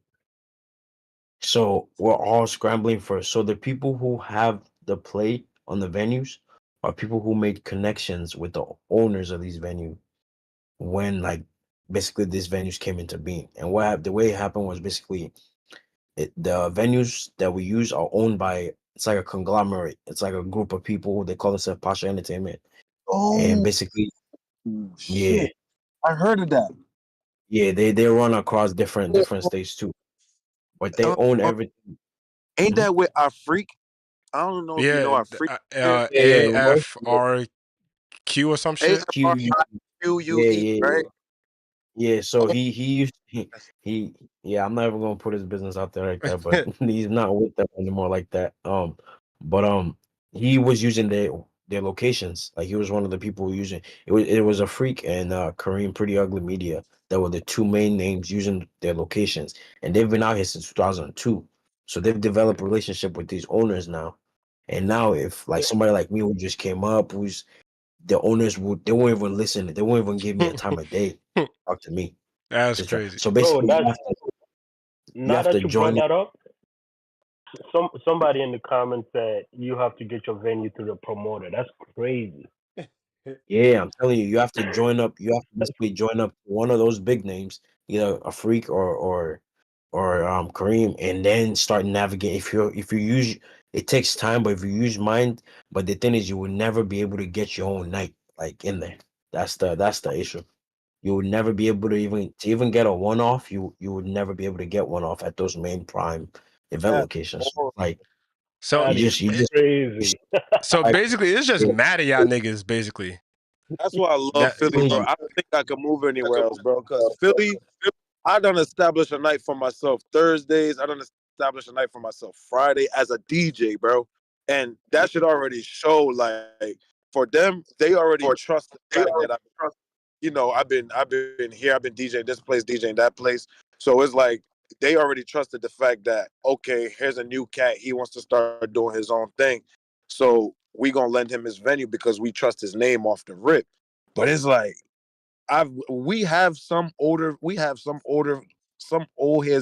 So we're all scrambling for. So the people who have the play on the venues are people who made connections with the owners of these venues when like basically these venues came into being. And the way it happened was basically the venues that we use are owned by, it's like a conglomerate. It's like a group of people. They call themselves Pasha Entertainment. And Oh basically, yeah, shit! I heard of that. yeah, they run across different states too. But they Uh, own uh, everything. ain't Mhm. that with our freak? I don't know if you know Yeah, our freak. Yeah, yeah, the worst. AFRQ or some A shit. R Q, I Q U yeah, E, yeah, right? yeah. So Oh, he used he yeah. I'm not even gonna put his business out there like that, but he's not with them anymore like that. But he was using their locations. Like he was one of the people using it was a freak and Kareem Pretty Ugly Media that were the two main names using their locations, and they've been out here since 2002. So they've developed a relationship with these owners now. And now, if like somebody like me who just came up, who's the owners they won't even listen. They won't even give me a time of day. Talk to me. That's To try. crazy. So Bro, basically, that's you now have to that you brought join. that up. Somebody in the comments said you have to get your venue through the promoter. That's crazy. Yeah, I'm telling you, you have to join up. You have to basically join up to one of those big names, either a freak or Kareem, and then start navigating. If you use it takes time, but if you use mind, but the thing is, you will never be able to get your own night like in there. That's the issue. you would never be able to even get a one-off. You would never be able to get one off at those main prime event That's locations. horrible. Like So That you is just you crazy. so like basically, it's just mad at y'all niggas. Basically, That's why I love that Philly, bro. I don't think I could move anywhere else, bro. Because Philly, I done establish a night for myself Thursdays. I done establish a night for myself Friday as a DJ, bro. And that should already show, like, for them, they already trust the fact that I've been here, I've been DJing this place, DJing that place. So it's like they already trusted the fact that, okay, here's a new cat, he wants to start doing his own thing. So we gonna lend him his venue because we trust his name off the rip. But it's like some old heads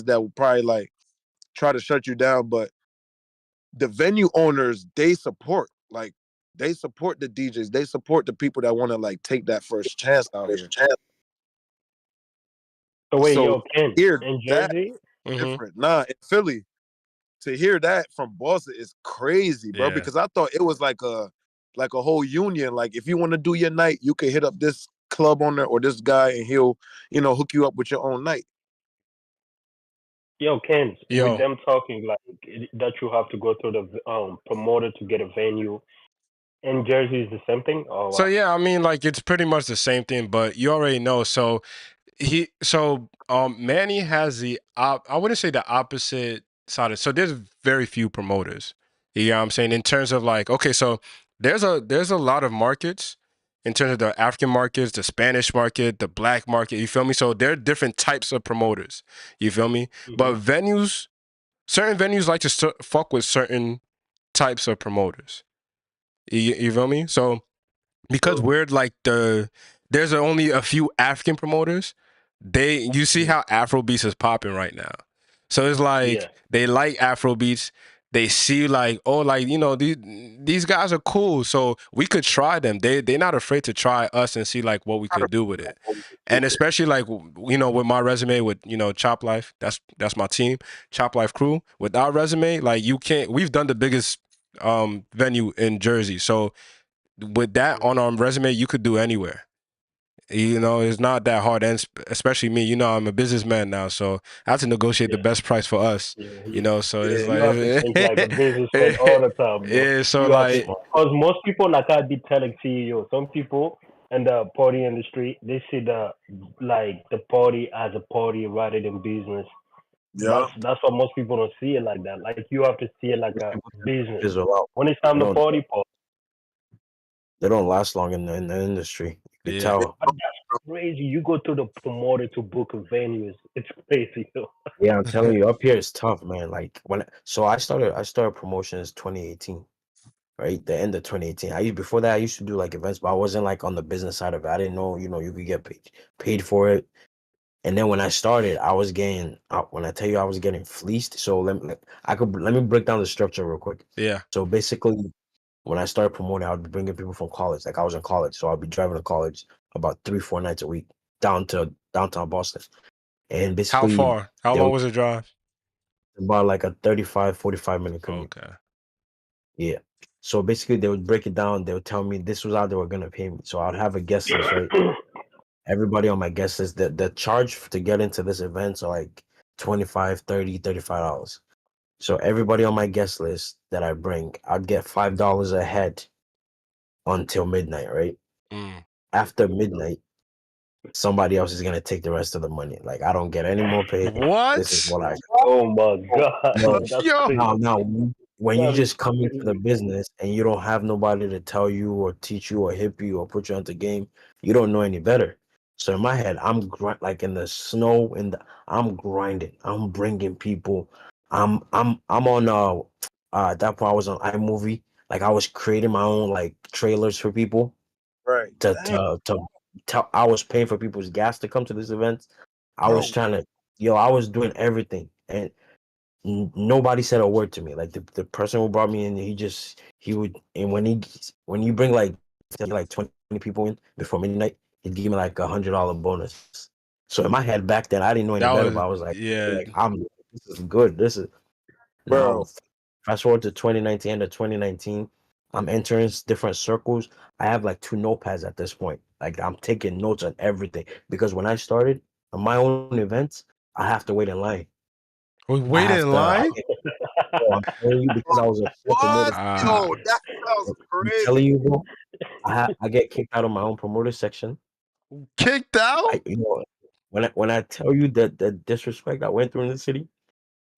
that will probably like try to shut you down, but the venue owners, they support the DJs, they support the people that want to like take that first chance out here. So wait, So yo, Ken, hear in that Jersey, different. Nah, in Philly, to hear that from Boston is crazy, bro. yeah. Because I thought it was like a whole union. Like if you want to do your night, you can hit up this club owner or this guy, and he'll hook you up with your own night. yo, Ken, with Yo, them talking like that you have to go through the promoter to get a venue. In Jersey is the same thing, or so what? yeah, I mean, like it's pretty much the same thing, but you already know. Manny has I wouldn't say the opposite side of, so there's very few promoters. You know what I'm saying? In terms of like, okay, so there's a lot of markets in terms of the African markets, the Spanish market, the black market, you feel me? So there are different types of promoters. You feel me? But Mm-hmm. certain venues like to fuck with certain types of promoters. You feel me? So because we're like there's only a few African promoters. You see how Afrobeats is popping right now. So it's Yeah. like they like Afrobeats. They see like, oh, like, these guys are cool. So we could try them. They're not afraid to try us and see like what we could do with it. And especially like, with my resume with, Chop Life, that's my team, Chop Life crew. With our resume, like we've done the biggest venue in Jersey. So with that on our resume, you could do anywhere. It's not that hard, and especially me. I'm a businessman now, so I have to negotiate the Yeah. best price for us. So Yeah, it's you have to think like a businessman like, all the time, bro. yeah. So You have to, like, because most people, like I be telling CEO, some people in the party industry, they see the party as a party rather than business. Yeah, That's what most people don't see it like that. Like you have to see it like a business. fizzle out. When it's They time to don't party, party. they don't last long in the industry. You could yeah. tell. But that's crazy. You go to the promoter to book venues. It's crazy, yo. Yeah, I'm telling you, up here it's tough, man. Like I started promotions 2018, right? The end of 2018. Before that I used to do like events, but I wasn't like on the business side of it. I didn't know, you could get paid for it. And then when I started, I was getting when I tell you I was getting fleeced. So let me break down the structure real quick. Yeah. So basically, when I started promoting, I would be bringing people from college. Like I was in college, so I'd be driving to college about 3-4 nights a week down to downtown Boston. And How basically, far? How there long was was the drive? about like a 35-45 minute commute. Okay. Yeah. So basically, they would break it down. They would tell me this was how they were gonna pay me. So I'd have a guest list, right? Everybody on my guest list, the charge to get into this event are like 25, 30, $35. So everybody on my guest list that I bring, I'd get $5 a head until midnight, right? Mm. After midnight, somebody else is gonna take the rest of the money. Like I don't get any more pay. This is What? what I Oh my god, yo. that's Yo. crazy. Now, when you That is just come into the crazy. business and you don't have nobody to tell you or teach you or hip you or put you onto game, you don't know any better. So in my head, like in the snow, I'm grinding. I'm bringing people. I'm on at that point I was on iMovie. Like I was creating my own like trailers for people right. to Damn, to to tell. I was paying for people's gas to come to this event. I was bro. trying to, I was doing everything, and nobody said a word to me. Like the person who brought me in, he would, and when you bring like 20 people in before midnight, he'd give me like $100 bonus. So in my head back then, I didn't know any That better, but was I was yeah. like this is good. This is now Bro, fast forward to 2019, end of 2019. I'm entering different circles. I have like 2 notepads at this point. Like I'm taking notes on everything because when I started on my own events, I have to wait in line. We I waited have in to. line? Bro, I'm telling you because I was a promoter. What? Ah, Yo, that sounds I'm crazy. telling you, bro. I get kicked out of my own promoter section. kicked out? When I tell you that the disrespect I went through in the city,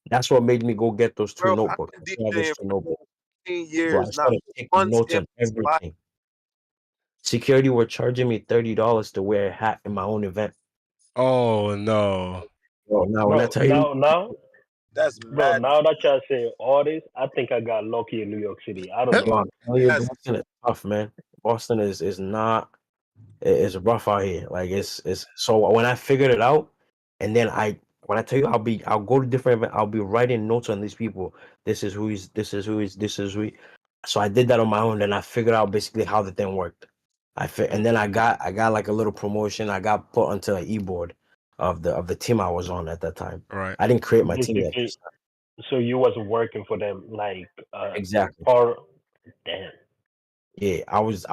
that's what made me go get those two Bro, I've notebooks. been I have those DJing two for notebooks, 15 bro. I years, not started taking once notes in on my spot. everything. Security were charging me $30 to wear a hat in my own event. Oh no. Bro, now when I Bro, tell you, That's bro, mad. now that y'all say all this, I think I got lucky in New York City. I don't bro, know. I'm telling you, That's Boston is tough, man. Boston is not. It's rough out here. Like it's so when I figured it out, and then when I tell you I'll go to different events, I'll be writing notes on these people. This is who he's. This is who he's. This is who. So I did that on my own, and I figured out basically how the thing worked. And then I got like a little promotion. I got put onto an e-board of the team I was on at that time. Right. I didn't create my team yet. Basically, so you was working for them, like, Exactly. part. Damn. Yeah, I was.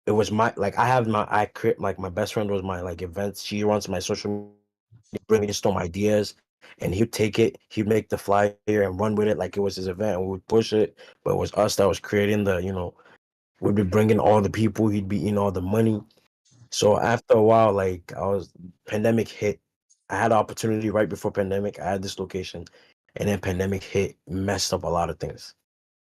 It was my like I create like my best friend was my like events. She runs my social media, brainstorm ideas, and he'd take it, he'd make the flyer and run with it like it was his event, and we would push it. But it was us that was creating we'd be bringing all the people, he'd be all the money. So after a while, like pandemic hit. I had an opportunity right before pandemic. I had this location, and then pandemic hit, messed up a lot of things.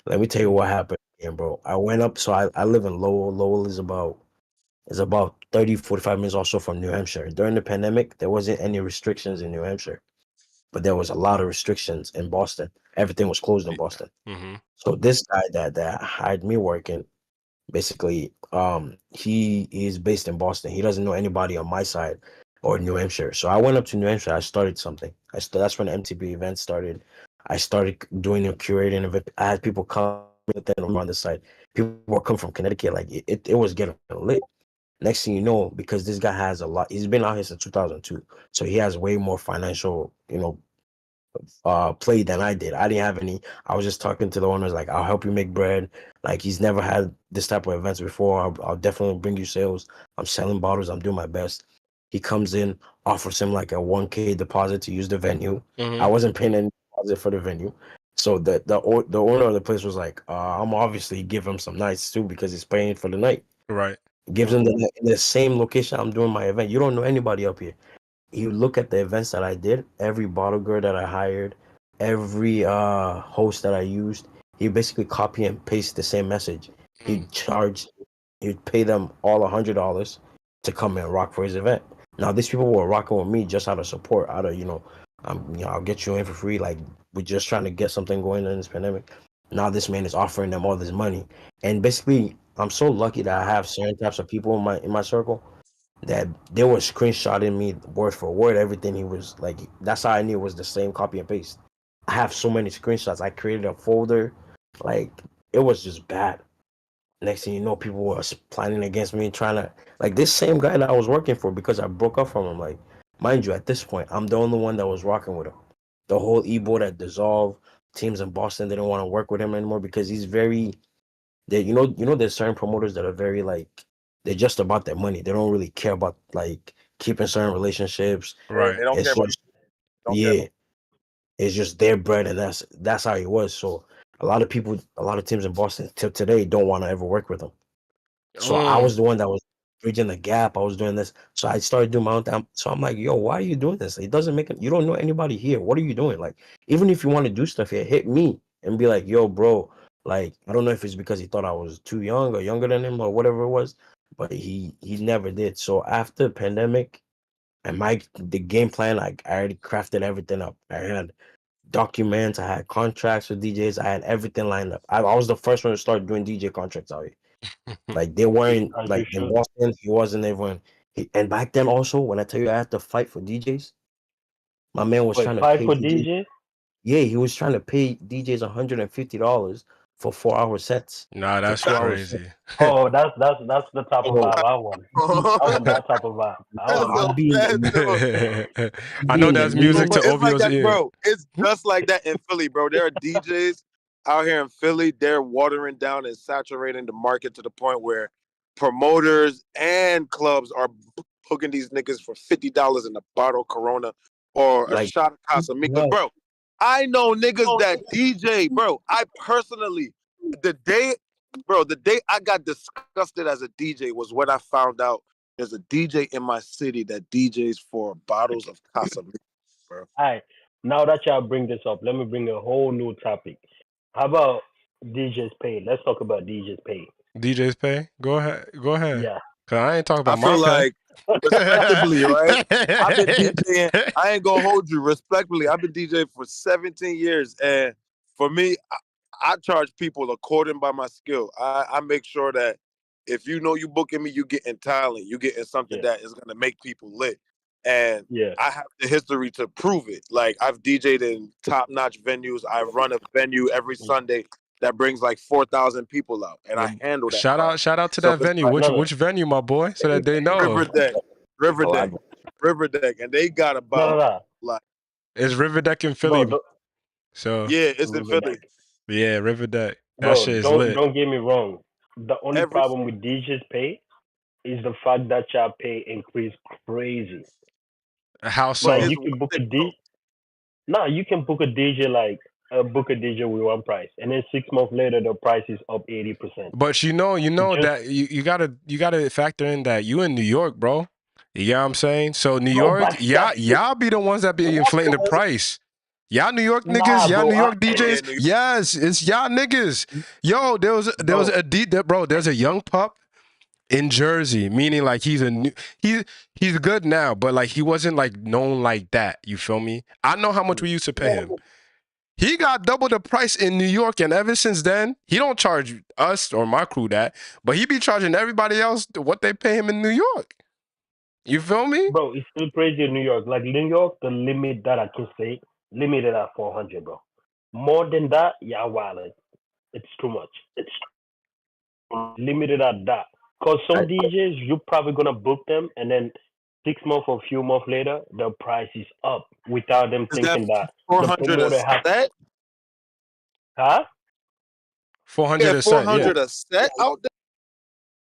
Let me tell you what happened again, bro. I went up, so I live in Lowell. Lowell is about 30, 45 minutes also from New Hampshire. During the pandemic, there wasn't any restrictions in New Hampshire, but there was a lot of restrictions in Boston. Everything was closed in Boston. Mm-hmm. So this guy that hired me working, basically, he is based in Boston. He doesn't know anybody on my side or New Hampshire. So I went up to New Hampshire. I started something. That's when the MTB event started. I started doing a curating of it. I had people come then on the side. People were coming from Connecticut. Like it was getting lit. Next thing you know, because this guy has a lot, he's been out here since 2002, so he has way more financial, play than I did. I didn't have any. I was just talking to the owners like, I'll help you make bread. Like he's never had this type of events before. I'll definitely bring you sales. I'm selling bottles. I'm doing my best. He comes in, offers him like a 1K deposit to use the venue. I Mm-hmm. wasn't paying any deposit for the venue. So the owner of the place was like, I'm obviously give him some nights too because he's paying for the night. Right. Gives him the same location I'm doing my event. You don't know anybody up here. You look at the events that I did, every bottle girl that I hired, every host that I used, he basically copy and paste the same message. Mm. He'd pay them all $100 to come and rock for his event. Now these people were rocking with me just out of support, out of I'll get you in for free. Like we're just trying to get something going in this pandemic. Now this man is offering them all this money, and basically I'm so lucky that I have certain types of people in my circle that they were screenshotting me word for word everything he was like. That's how I knew it was the same copy and paste. I have so many screenshots. I created a folder, like it was just bad. Next thing you know, people were planning against me, trying to like this same guy that I was working for because I broke up from him. Like, mind you, at this point, I'm the only one that was rocking with him. The whole e-board had dissolved. Teams in Boston didn't want to work with him anymore because he's very there's certain promoters that are very like they're just about their money. They don't really care about like keeping certain relationships. Right. They don't care It's about. just Don't care yeah, about. it's just their bread, and that's how he was. So a lot of teams in Boston till today don't want to ever work with him. So I Mm. was the one that was bridging the gap. I was doing this. So I started doing my own thing. So I'm like, yo, why are you doing this? It doesn't make it. You don't know anybody here. What are you doing? Like, even if you want to do stuff here, hit me and be like, yo, bro. Like, I don't know if it's because he thought I was too young or younger than him or whatever it was, but he never did. So after pandemic and the game plan, like I already crafted everything up. I had documents, I had contracts with DJs, I had everything lined up. I was the first one to start doing DJ contracts out here. Like they weren't As you like in should. Boston, he wasn't everyone. And back then also, when I tell you I had to fight for DJs, my man was Wait, trying to fight pay for DJs. DJ? Yeah, he was trying to pay DJs $150 for 4 hour sets, Nah, for that's 2 hour sets. crazy. Oh, that's the type of So vibe I want. I want that type of vibe. I bro, want That's that. a bad dog. I I'd be know in the that's music meeting. But to it's like Ovio's that, ear. bro. It's just like that in Philly, bro. There are DJs out here in Philly. They're watering down and saturating the market to the point where promoters and clubs are booking these niggas for $50 in a bottle of Corona or a Like, shot of Casamigos, Right. bro. I know niggas that DJ, bro. I personally, the day I got disgusted as a DJ was when I found out there's a DJ in my city that DJs for bottles of Casamigos, bro. All right. Now that y'all bring this up, let me bring a whole new topic. How about DJ's pay? Let's talk about DJ's pay. DJ's pay? Go ahead. Go ahead. Yeah. Cause I ain't talking I about feel my pay. like, respectably, right? I've been DJing. I ain't gonna hold you. Respectfully, I've been DJing for 17 years, and for me, I charge people according by my skill. I make sure that if you know you booking me, you getting talent, you getting something Yeah. that is gonna make people lit, and Yeah. I have the history to prove it. Like I've DJed in top-notch venues. I run a venue every Sunday that brings like 4,000 people out, and I Well, handle that shout crowd. out to So that it's venue. like Which venue, my boy? So that they know. River Deck, River oh, I Deck, River Deck, and they got No, about no. like It's River Deck in Bro, Philly. So yeah, it's in River Philly. Deck. yeah, River Deck. That Bro, shit is lit. don't get me wrong. The only Every problem with DJ's pay is the fact that y'all pay increase crazy. How but Like so? here's you one can book a thing, bro. D. No, you can book a DJ like book a DJ with one price, and then 6 months later the price is up 80%. But you know Just that you gotta factor in that you in New York, bro. You get what I'm saying? So New no, York, but that's y'all be the ones that be inflating the price. Y'all New York niggas, nah, y'all New bro. York Yeah, DJs. New York. Yes, it's y'all niggas. Yo, there was Bro, a bro. There's a young pup in Jersey, meaning like he's good now, but like he wasn't like known like that. You feel me? I know how much we used to pay him. He got double the price in New York, and ever since then, he don't charge us or my crew that, but he be charging everybody else what they pay him in New York. You feel me? bro, it's still crazy in New York. Like New York, the limit that I can say limited at 400, bro. More than that, yeah, wild. It's too much. It's limited at that. Cause some DJs, you're probably gonna book them, and then 6 months or a few months later, the price is up without them Is that thinking that the 400 a promoter has, set? huh? 400 Yeah, a set, yeah. 400 a set out there.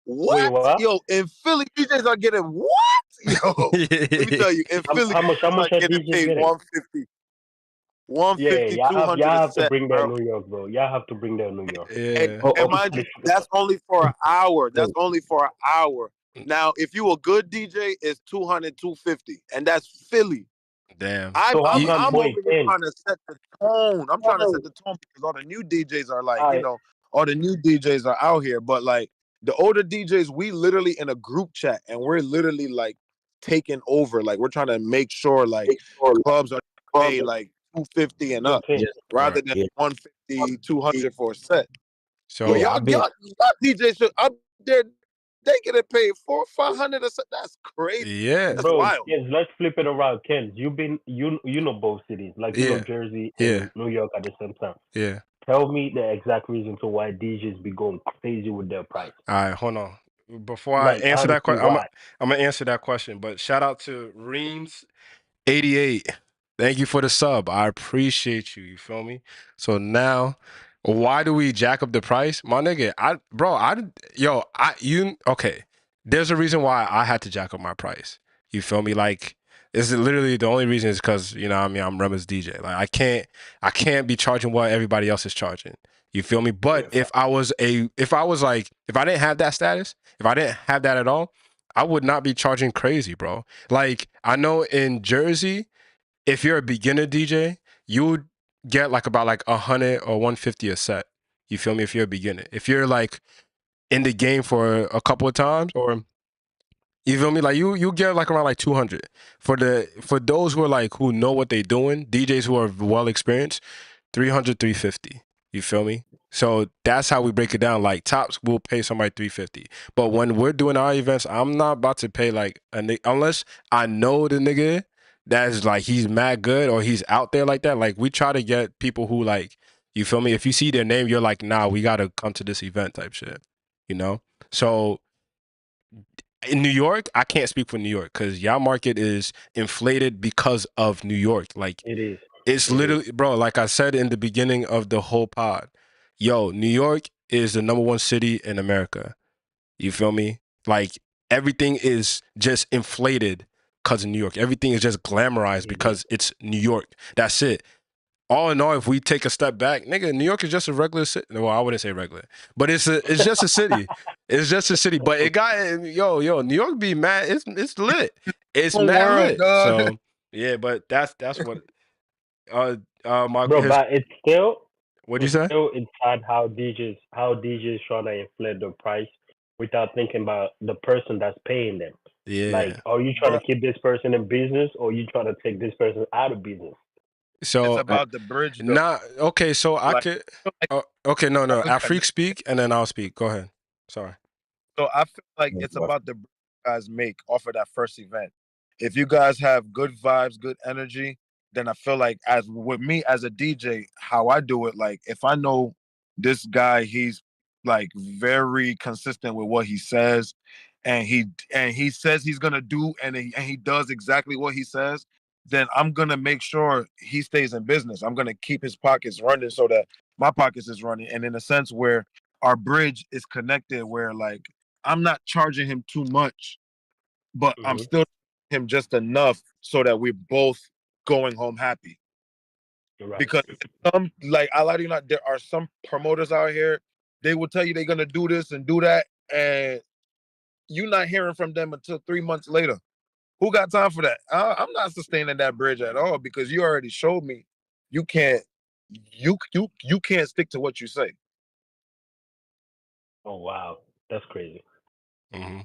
Wait, What? what? Yo, in Philly, DJs are getting what? Yo, let me tell you, in Philly, How DJs are much are getting DJs paid getting? 150, Yeah, 150, 200 y'all a have to set, bring that bro. New York, bro. Y'all have to bring that New York. And Yeah. oh, and okay. mind you, that's only for an hour. That's Wait, only for an hour. Now, if you a good DJ, it's 200, 250, and that's Philly. Damn. I'm So how I'm You, come? I'm over Wait, here Ken. trying to set the tone. I'm trying to set the tone because all the new DJs are like, I all the new DJs are out here. But like the older DJs, we literally in a group chat and we're literally like taking over. Like we're trying to make sure like clubs are paid like 250 and yo, up Ken. yeah, rather than yeah. 150, 200 for a set. Yo, so Yeah, I've been. y'all DJs should up there. They getting paid 400-500 a set. That's crazy. yeah. That's Bro, wild. Ken, let's flip it around. Ken, you know both cities, like you know Yeah. Jersey Yeah. and New York at the same time. Yeah. Tell me the exact reason to why DJs be going crazy with their price. All right, hold on. Before I Like answer that honestly, question, why? I'm gonna answer that question. But shout out to Reams 88. Thank you for the sub. I appreciate you. You feel me? So now, why do we jack up the price? My nigga, okay. There's a reason why I had to jack up my price. You feel me? Like, this is literally the only reason is because, you know what I mean, I'm Rema's DJ. Like I can't be charging what everybody else is charging. You feel me? But Yeah, if I didn't have that status, if I didn't have that at all, I would not be charging crazy, bro. Like, I know in Jersey, if you're a beginner DJ, you would get like about like 100 or 150 a set. You feel me? If you're a beginner. If you're like in the game for a couple of times, or you feel me? Like you get like around like 200. For those who are like who know what they're doing, DJs who are well experienced, 300, 350. You feel me? So that's how we break it down. Like tops will pay somebody 350. But when we're doing our events, I'm not about to pay like unless I know the nigga that's like he's mad good or he's out there like that. Like we try to get people who like, you feel me? If you see their name, you're like, nah, we gotta come to this event type shit. You know? So in New York, I can't speak for New York because y'all market is inflated because of New York. Like it is. it's It is. literally, bro, like I said in the beginning of the whole pod, yo, New York is the #1 city in America. You feel me? Like everything is just inflated because of New York. Everything is just glamorized because it's New York. That's it. All in all, if we take a step back, nigga, New York is just a regular city. Well, I wouldn't say regular, but it's just a city. It's just a city. But it got New York be mad. It's lit. It's Whole mad world, lit. dog. So yeah, but that's what my Bro, his but what'd you it's say? still inside how DJs trying to inflate the price without thinking about the person that's paying them. Like, Yeah. are you trying to keep this person in business, or you trying to take this person out of business? It's So about the bridge, though. not okay. So I Like, could. I feel like Okay, no. a good Afreak speak, and then I'll speak. Go ahead. Sorry. So I feel like it's about the bridge you guys make off of that first event. If you guys have good vibes, good energy, then I feel like as with me as a DJ, how I do it, like if I know this guy, he's like very consistent with what he says, and he says he's gonna do, and he does exactly what he says, then I'm gonna make sure he stays in business. I'm gonna keep his pockets running so that my pockets is running, and in a sense where our bridge is connected, where like I'm not charging him too much, but I'm Hmm. still him just enough so that we're both going home happy. Right. Because some, like I lie to you not, there are some promoters out here, they will tell you they're gonna do this and do that, and you're not hearing from them until 3 months later. Who got time for that? I'm not sustaining that bridge at all because you already showed me you can't you can't stick to what you say. Oh wow, that's crazy. Mm-hmm.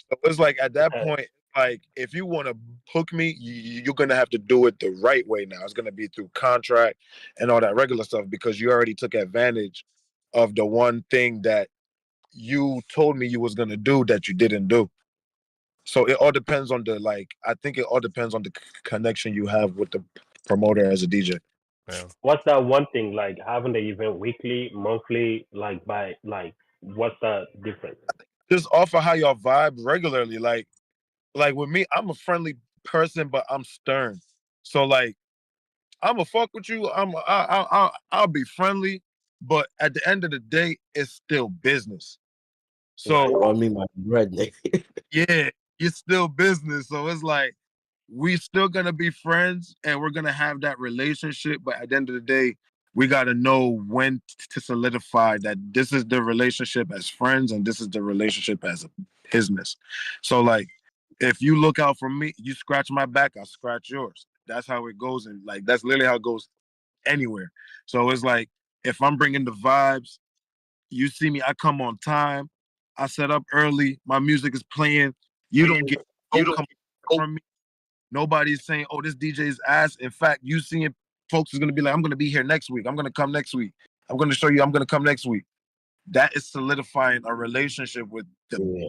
So it's like at that point, like if you want to hook me, you're gonna have to do it the right way now. It's gonna be through contract and all that regular stuff because you already took advantage of the one thing that you told me you was gonna do that you didn't do. So it all depends on the like. I think it all depends on the connection you have with the promoter as a DJ. Yeah. What's that one thing like having the event weekly, monthly, like by like what's the difference? Just off of how y'all vibe regularly, like with me, I'm a friendly person, but I'm stern. So like I'm gonna fuck with you. I'll be friendly, but at the end of the day, it's still business. Right. So On me, my bread, nigga. yeah, it's still business. So it's like we still gonna be friends and we're gonna have that relationship. But at the end of the day, we gotta know when to solidify that this is the relationship as friends and this is the relationship as a business. So like, if you look out for me, you scratch my back, I'll scratch yours. That's how it goes, and like that's literally how it goes anywhere. So it's like if I'm bringing the vibes, you see me, I come on time, I set up early, my music is playing. You don't get no come from me. Nobody's saying, "Oh, this DJ's ass." In fact, you seeing folks is gonna be like, "I'm gonna be here next week. I'm gonna come next week. I'm gonna show you. I'm gonna come next week." That is solidifying a relationship with the Yeah.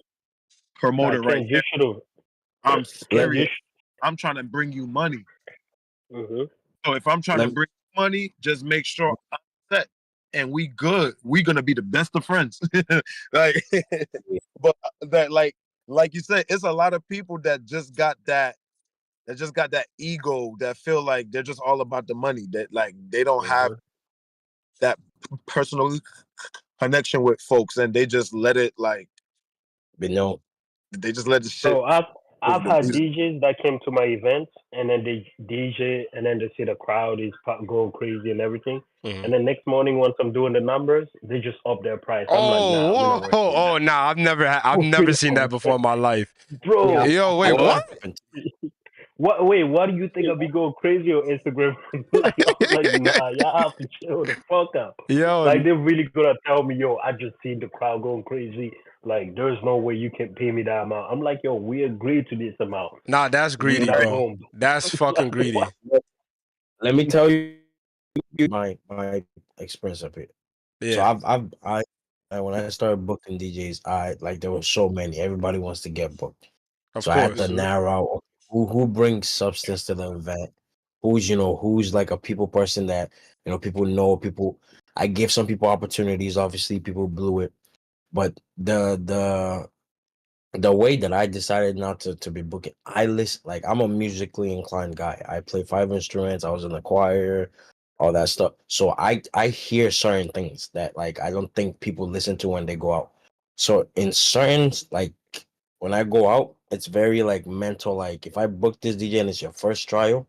promoter Like right Ken, you there. should have. I'm Let, Ken, you serious. I'm trying to bring you money. Mm-hmm. So if I'm trying to let, bring you money, just make sure I'm set and we good. We gonna be the best of friends. Like, but that like you said, it's a lot of people that just got that ego that feel like they're just all about the money. That like they don't have Mm-hmm. that personal connection with folks, and they just let it like you know, they just let the shit Bro, I've over the had music. DJs that came to my events and then they DJ and then they see the crowd is going crazy and everything. Mm-hmm. And then next morning, once I'm doing the numbers, they just up their price. I'm like, Oh, nah, we're not whoa, working with oh, that. nah. I've We're never seen not that before in my life. yeah, Bro, Yo, wait, I what? want to what? Wait, what do you think I'll be going crazy on Instagram? Like, I'm like, nah, y'all have to chill the fuck out. Yo, Like, they're really gonna tell me, yo, I just seen the crowd going crazy. Like, there's no way you can pay me that amount. I'm like, yo, we agreed to this amount. nah, that's We're greedy, not bro. going. That's fucking Like, greedy. let me tell you my experience up here. So Yeah, when I started booking DJs, I like there were so many. Everybody wants to get booked. of So I had to course. hmm narrow out who brings substance to the event, who's like a people person that people know people. I give some people opportunities. Obviously, people blew it, but the way that I decided not to be booking, I listen like I'm a musically inclined guy. I play 5 instruments. I was in the choir, all that stuff. So I hear certain things that like I don't think people listen to when they go out. So in certain like when I go out, it's very like mental. Like if I book this DJ and it's your first trial,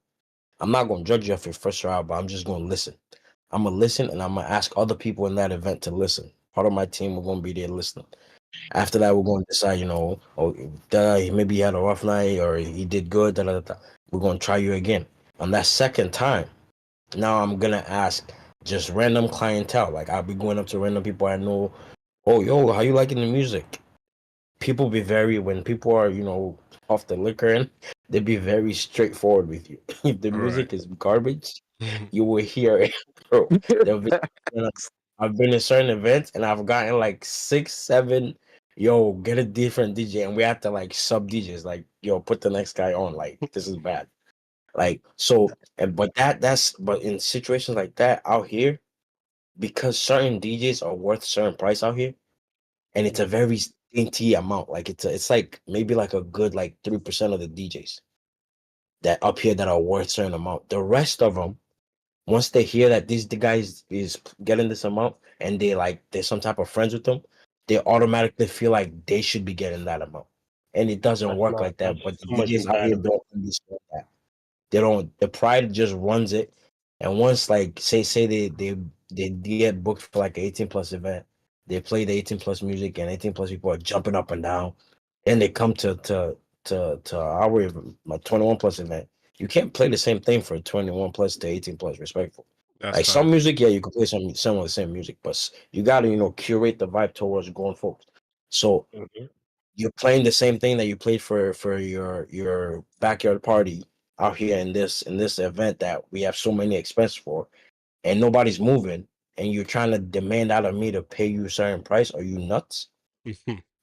I'm not gonna judge you off your first trial, but I'm just gonna listen. I'm gonna listen and I'm gonna ask other people in that event to listen. Part of my team we're gonna be there listening. After that, we're going to decide, oh, maybe he had a rough night or he did good. Da, da, da. We're going to try you again. On that second time, now I'm going to ask just random clientele. Like I'll be going up to random people I know. Oh, yo, how you liking the music? People be when people are, off the liquor and they be very straightforward with you. If the Right. music is garbage, you will hear it, bro. They'll be, I've been in certain events and I've gotten like 6, 7. Yo, get a different DJ, and we have to like sub DJs. Like, yo, put the next guy on. Like, this is bad. Like, so, and but in situations like that out here, because certain DJs are worth certain price out here, and it's a very dainty amount. Like, it's like maybe like a good like 3% of the DJs that up here that are worth certain amount. The rest of them, once they hear that the guys is getting this amount and they like there's some type of friends with them, they automatically feel like they should be getting that amount. And it doesn't work like That's that. But the too much DJs out here entitlement. don't understand that. They don't. The pride just runs it. And once like say they get booked for like an 18 plus event, they play the 18 plus music and 18 plus people are jumping up and down. And they come to our my 21 plus event. You can't play the same thing for 21 plus to 18 plus, respectful. That's Like some facts. music, yeah, you can play some of the same music, but you gotta, curate the vibe towards grown folks. So Hmm. you're playing the same thing that you played for your backyard party out here in this event that we have so many expenses for, and nobody's moving, and you're trying to demand out of me to pay you a certain price. Are you nuts?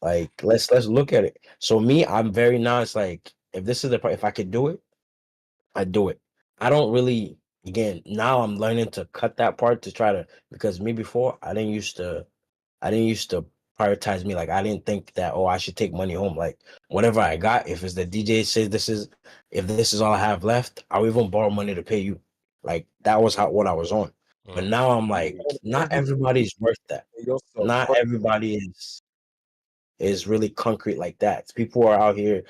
Like let's look at it. So me, I'm very nice. Like if this is if I could do it, I do it. I don't really again now I'm learning to cut that part to try to because me before I didn't used to prioritize me. Like I didn't think that I should take money home. Like whatever I got, if it's the DJ says if this is all I have left, I'll even borrow money to pay you. Like that was what I was on. But Mm. now I'm like, And not you everybody's worth that. yourself Not first. everybody is really concrete like that. People are out here,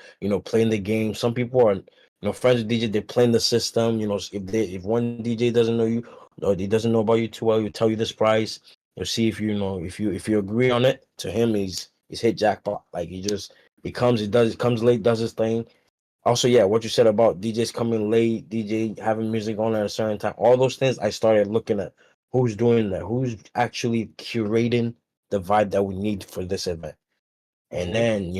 playing the game. Some people are, friends with DJ. They're playing the system. If one DJ doesn't know you or he doesn't know about you too well, you tell you this price. You'll see if if you agree on it. To him, he's hit jackpot. Like he comes late, does his thing. Also, yeah, what you said about DJs coming late, DJ having music on at a certain time, all those things. I started looking at who's doing that, who's actually curating the vibe that we need for this event. And Hmm. then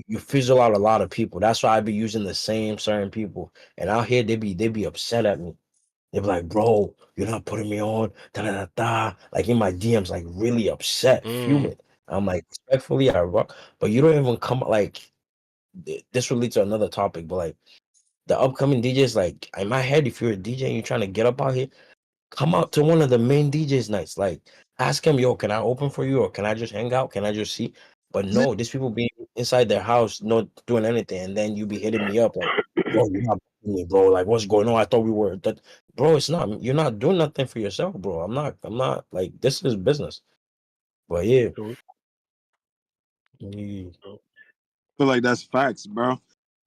you fizzle out a lot of people. That's why I be using the same certain people. And out here they be upset at me. They be like, bro, you're not putting me on. Da da da da. Like in my DMs, like really upset, Mm. fuming. I'm like, respectfully, I rock, but you don't even come like this will lead to another topic. But like the upcoming DJs, like in my head, if you're a DJ and you're trying to get up out here, come out to one of the main DJs nights. Like ask him, yo, can I open for you or can I just hang out? Can I just see? But no, these people be inside their house, not doing anything, and then you be hitting me up like, bro, you're not booking me, bro. Like, what's going on? I thought we were that, bro. It's not. You're not doing nothing for yourself, bro. I'm not like this is business. But yeah, True. yeah. True. Feel like that's facts, bro.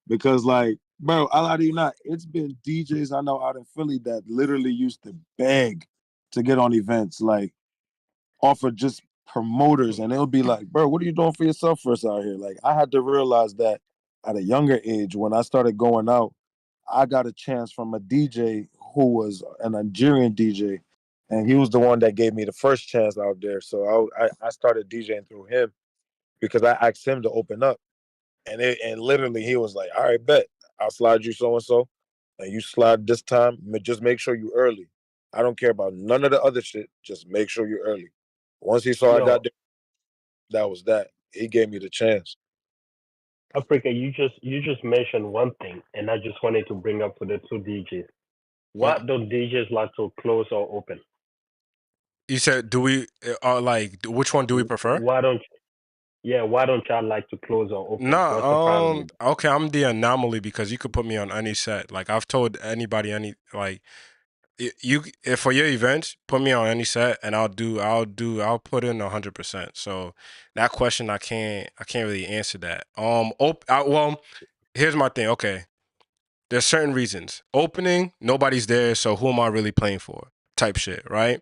Because like, bro, I lie to you not. It's been DJs I know out in Philly that literally used to beg to get on events, like offer just promoters, and it'll be like, bro, what are you doing for yourself first out here? Like, I had to realize that at a younger age when I started going out, I got a chance from a DJ who was a Nigerian DJ, and he was the one that gave me the first chance out there. So I started DJing through him because I asked him to open up, and literally he was like, "All right, bet I'll slide you so and so, and you slide this time. Just make sure you early. I don't care about none of the other shit. Just make sure you're early." Once he saw I got Yo, there, that was that. He gave me the chance. Africa, you just mentioned one thing, and I just wanted to bring up to the two DJs. Mm. What do DJs like to close or open? You said, do we like which one do we prefer? Why don't Yeah, why don't y'all like to close or open? What's the problem Nah, with okay, I'm the anomaly because you could put me on any set. Like I've told anybody any like if for your event, put me on any set, and I'll put in 100%. So that question, I can't really answer that. Well, here's my thing. Okay, there's certain reasons. Opening, nobody's there, so who am I really playing for? Type shit, right?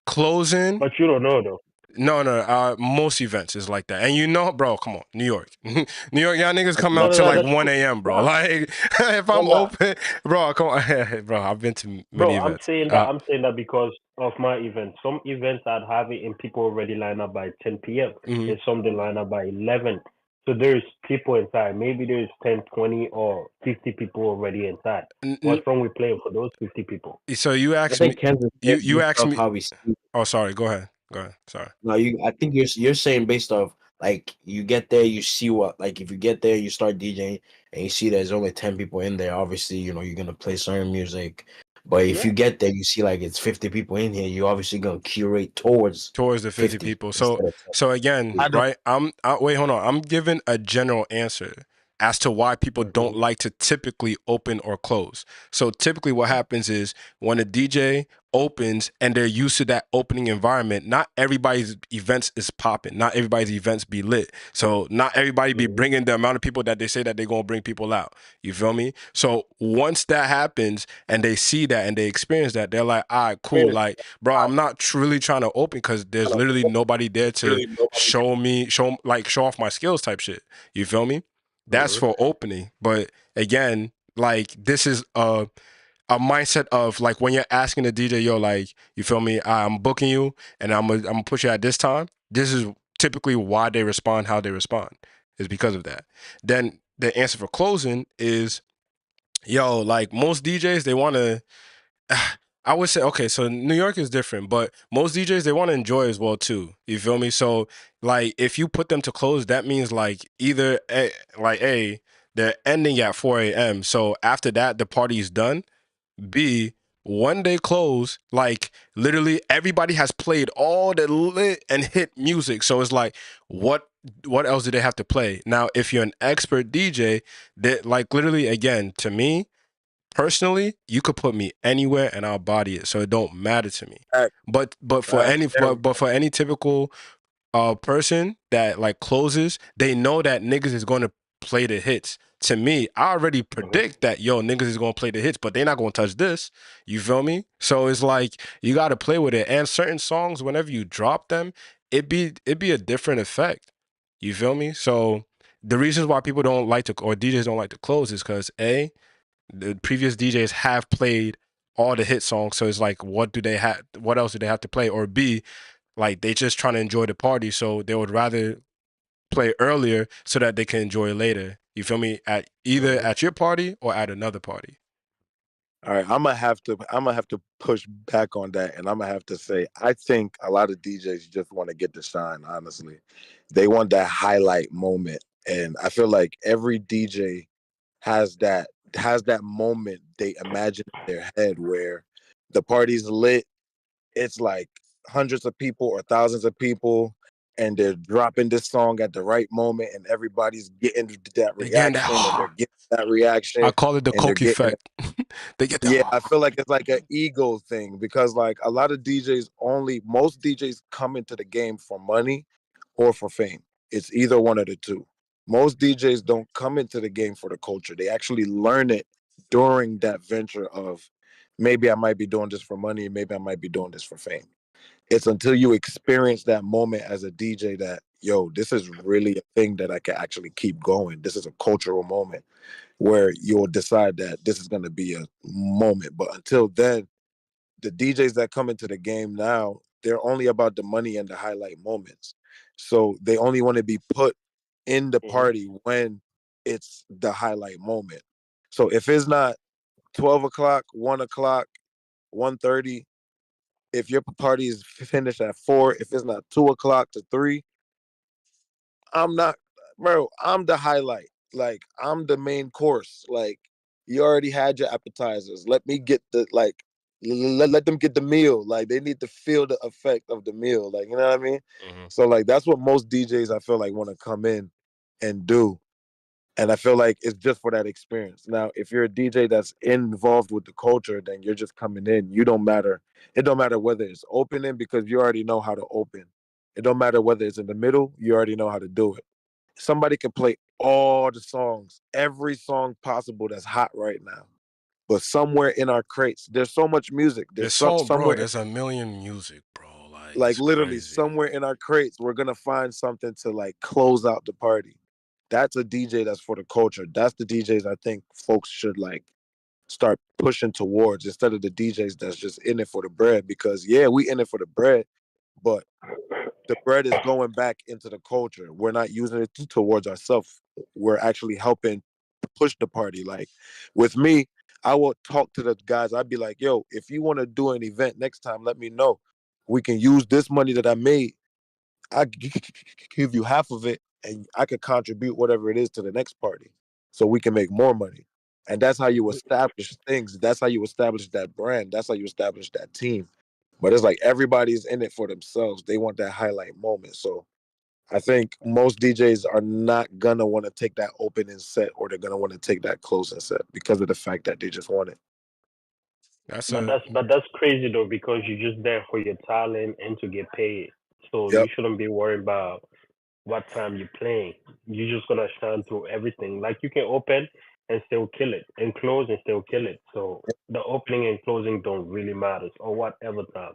Closing, But you don't know though. no. Most events is like that, and bro. Come on, New York, New York. Y'all niggas come No, out no, till no. like That's 1 a.m., bro. nah, Like, if no, I'm nah. open, bro, come on, bro. I've been to many Bro, I'm events. saying that. I'm saying that because of my event. Some events I'd have it and people already line up by 10 p.m. Mhm. and some they line up by 11. So there's people inside. Maybe there's 10, 20, or 50 people already inside. N- n- What's wrong with playing for those 50 people? So you I asked me, think Ken's is saying you based asked off me. how we see. Oh, sorry. Go ahead. Sorry. No, I think you're saying based off like you get there, you see what like if you get there, you start DJing and you see there's only 10 people in there. Obviously, you're gonna play certain music. But if Yeah. you get there, you see like it's 50 people in here. You're obviously gonna curate towards Towards the 50 50 people. So instead of 10. so again, I don't. right? Wait, hold on. I'm giving a general answer as to why people don't Hmm. like to typically open or close. So typically what happens is when a DJ opens and they're used to that opening environment, not everybody's events is popping. Not everybody's events be lit. So not everybody be Hmm. bringing the amount of people that they say that they're going to bring people out. You feel me? So once that happens and they see that and they experience that, they're like, all right, cool. Like, bro, I'm not truly trying to open because there's literally nobody there to show off my skills type shit. You feel me? That's Hmm. for opening. But again, like this is a mindset of like when you're asking the DJ, yo, like, you feel me? I'm booking you and I'm gonna put you at this time. This is typically why they respond how they respond, is because of that. Then the answer for closing is, yo, like most DJs, they wanna I would say, okay, so New York is different, but most DJs, they want to enjoy as well too. You feel me? So like if you put them to close, that means like either they're ending at 4 a.m. So after that the party's done. B, when they close, like literally everybody has played all the lit and hit music. So it's like, what else do they have to play? Now, if you're an expert DJ, that like literally again, to me, personally, you could put me anywhere and I'll body it. So it don't matter to me. Fact, But for fact. any but for any typical person that like closes, they know that niggas is going to play the hits. To me, I already Hmm. predict that niggas is going to play the hits, but they're not going to touch this. You feel me? So it's like you got to play with it. And certain songs, whenever you drop them, it be a different effect. You feel me? So the reasons why people don't like to or DJs don't like to close is because the previous DJs have played all the hit songs, so it's like, what else do they have to play? Or B, like they just trying to enjoy the party, so they would rather play earlier so that they can enjoy later. You feel me? At either Hmm. at your party or at another party. All right, I'm gonna have to push back on that, and I'm gonna have to say I think a lot of DJs just want to get the shine. Honestly, they want that highlight moment, and I feel like every DJ has that moment they imagine in their head where the party's lit. It's like hundreds of people or thousands of people, and they're dropping this song at the right moment, and everybody's getting that Again, reaction, and they're that getting that I reaction, call it the and they're Coke getting effect. They get that. yeah, I feel like it's like an ego thing because like a lot of DJs most DJs come into the game for money or for fame. It's either one of the two. Most DJs don't come into the game for the culture. They actually learn it during that venture of maybe I might be doing this for money, maybe I might be doing this for fame. It's until you experience that moment as a DJ that, yo, this is really a thing that I can actually keep going. This is a cultural moment where you'll decide that this is going to be a moment. But until then, the DJs that come into the game now, they're only about the money and the highlight moments. So they only want to be put in the Hmm. party when it's the highlight moment. So if it's not 12 o'clock, 1 o'clock, 1:30, if your party is finished at 4, if it's not 2 o'clock to 3, I'm not, bro. I'm the highlight. Like I'm the main course. Like you already had your appetizers. Let me get the like. Let them get the meal. Like they need to feel the effect of the meal. Like you know what I mean. Mhm. So like that's what most DJs I feel like want to come in and do. And I feel like it's just for that experience. Now, if you're a DJ that's involved with the culture, then you're just coming in. You don't matter. It don't matter whether it's opening because you already know how to open. It don't matter whether it's in the middle, you already know how to do it. Somebody can play all the songs, every song possible that's hot right now. But somewhere in our crates, there's so much music. There's Bro, there's a million music, bro. Like, like it's literally crazy. somewhere in our crates, we're gonna find something to like close out the party. That's a DJ that's for the culture. That's the DJs I think folks should like start pushing towards instead of the DJs that's just in it for the bread. Because yeah, we in it for the bread, but the bread is going back into the culture. We're not using it towards ourselves. We're actually helping push the party. Like with me, I will talk to the guys. I'd be like, yo, if you want to do an event next time, let me know. We can use this money that I made. I give you half of it and I could contribute whatever it is to the next party so we can make more money. And that's how you establish things. That's how you establish that brand. That's how you establish that team. But it's like everybody's in it for themselves. They want that highlight moment. So I think most DJs are not gonna want to take that opening set or they're gonna want to take that closing set because of the fact that they just want it. That's But a that's crazy though because you're just there for your talent and to get paid. So you Yep. shouldn't be worried about what time you're playing. You're just gonna shine through everything. Like you can open and still kill it, and close and still kill it. So the opening and closing don't really matter, or whatever time,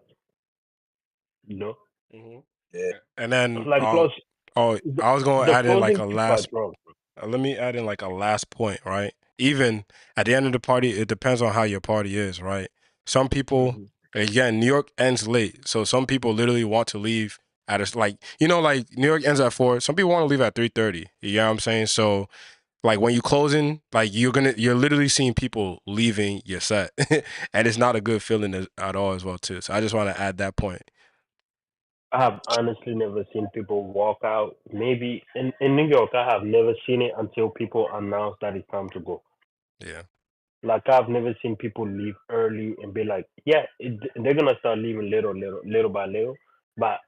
you know. Mhm. Yeah. And then Like plus oh, the, I was going to the add in like closing a hit quite last wrong. let me add in like a last point, right? Even at the end of the party, it depends on how your party is, right? Some people, Hmm. again, New York ends late, so some people literally want to leave at a like like New York ends at 4. Some people want to leave at 3:30. You know what I'm saying? So like when you closing, like you're literally seeing people leaving your set, and it's not a good feeling at all as well too. So I just want to add that point. I have honestly never seen people walk out. Maybe in New York, I have never seen it until people announce that it's time to go. Yeah. Like I've never seen people leave early and be like, yeah, they're gonna start leaving little by little, but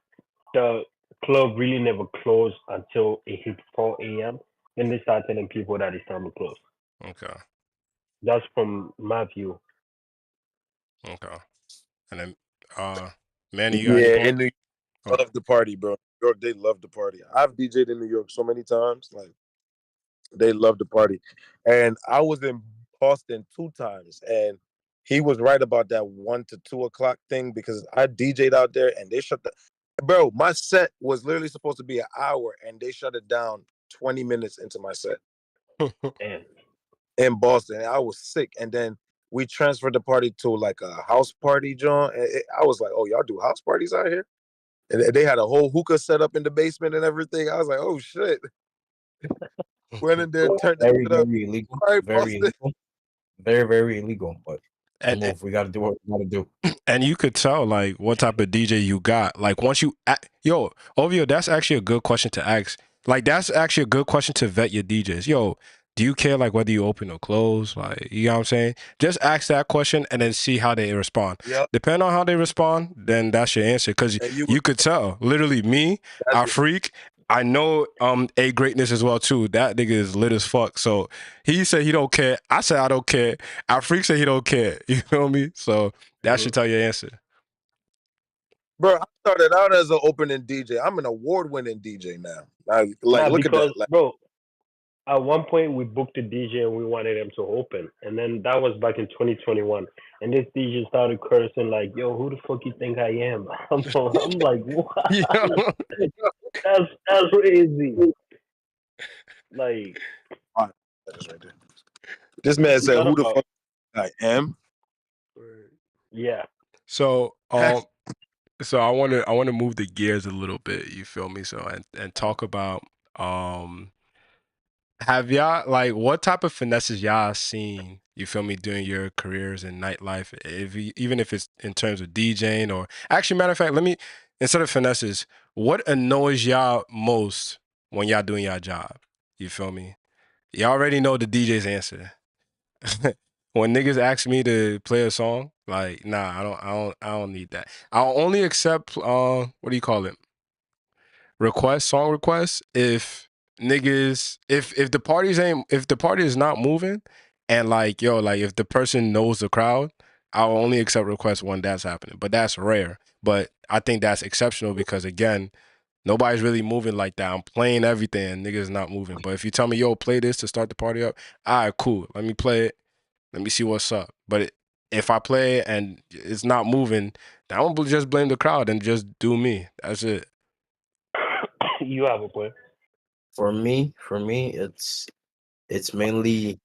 the club really never closed until it hit 4 a.m. Then they start telling people that it's time to close. Okay. That's from my view. Okay. And then, Manny, you got any Yeah, in points? New York, Oh, love the party, bro. New York, they love the party. I've DJed in New York so many times. Like they love the party. And I was in Boston 2 times, and he was right about that 1 to 2 o'clock thing because I DJ'd out there and they shut the bro. My set was literally supposed to be an hour, and they shut it down 20 minutes into my set And in Boston. I was sick, and then we transferred the party to like a house party, John. And I was like, "Oh, y'all do house parties out here?" And they had a whole hookah set up in the basement and everything. I was like, "Oh shit!" Went in there, turned that Very, shit up. very illegal. All right, Very Boston. illegal. Very, very illegal. But and, move. We got to do what we got to do. and you could tell like what type of DJ you got. Like once yo, Ovio, that's actually a good question to ask. Like that's actually a good question to vet your DJs. Yo, do you care like whether you open or close? Like, you know what I'm saying? Just ask that question and then see how they respond. Yep. Depending on how they respond, then that's your answer. Cause And you you could tell. Literally me, that's I freak. I know A greatness as well too. That nigga is lit as fuck. So he said he don't care. I said I don't care. Our freak said he don't care. You feel me? So that should mhm. tell your answer. bro. I started out as an opening DJ. I'm an award-winning DJ now. Like Nah, look at because that. Like bro, at one point we booked a DJ and we wanted him to open, and then that was back in 2021. And this DJ started cursing like, "Yo, who the fuck you think I am?" I'm like, what? Yeah. That's crazy. Like, that is right there. This man we said, thought "Who the about fuck I am?" yeah. So That's so I want to move the gears a little bit, you feel me? So and talk about um have y'all like what type of finesses y'all seen, you feel me, during your careers in nightlife, even if it's in terms of DJing or actually matter of fact, let me instead of finesses, what annoys y'all most when y'all doing y'all job? You feel me? Y'all already know the DJ's answer. When niggas ask me to play a song, like, nah, I don't need that. I'll only accept what do you call it? Song requests if niggas, if the party is not moving, and like like if the person knows the crowd, I'll only accept requests when that's happening. But that's rare. But I think that's exceptional because again, nobody's really moving like that. I'm playing everything, and niggas not moving. But if you tell me, yo, play this to start the party up, all right, cool. Let me play it. Let me see what's up. But if I play it and it's not moving, then I'm gonna just blame the crowd and just do me. That's it. You have a point. For me, it's mainly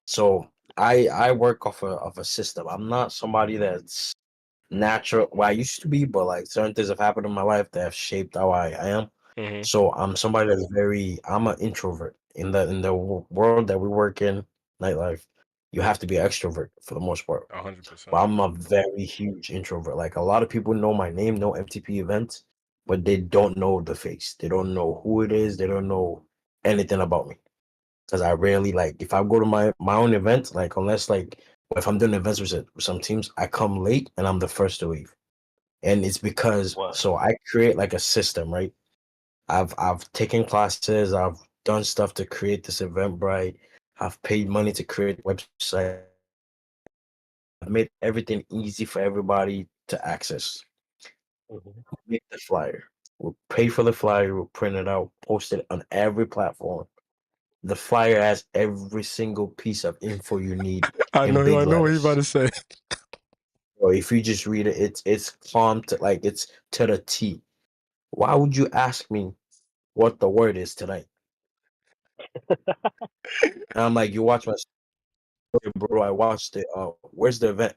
so I work off a system. I'm not somebody that's natural. Well, I used to be, but like certain things have happened in my life that have shaped how I am. Mm-hmm. So I'm somebody that's I'm an introvert in the world that we work in, nightlife. You have to be an extrovert for the most part. But 100%. I'm a very huge introvert. Like a lot of people know my name, know MTP events, but they don't know the face. They don't know who it is. They don't know anything about me. Because I rarely like if I go to my own event, like unless like if I'm doing events with some teams, I come late and I'm the first to leave. And it's because Wow. so I create like a system, right? I've taken classes, I've done stuff to create this Eventbrite, I've paid money to create website, I've made everything easy for everybody to access. Mhm. Make the flyer. We'll pay for the flyer, we'll print it out, post it on every platform. The flyer has every single piece of info you need in big I know what you about letters. to say. Or if you just read it, it's calm to like it's to the T. Why would you ask me what the word is tonight? And I'm like, you watch my story, bro. I watched it. Where's the event?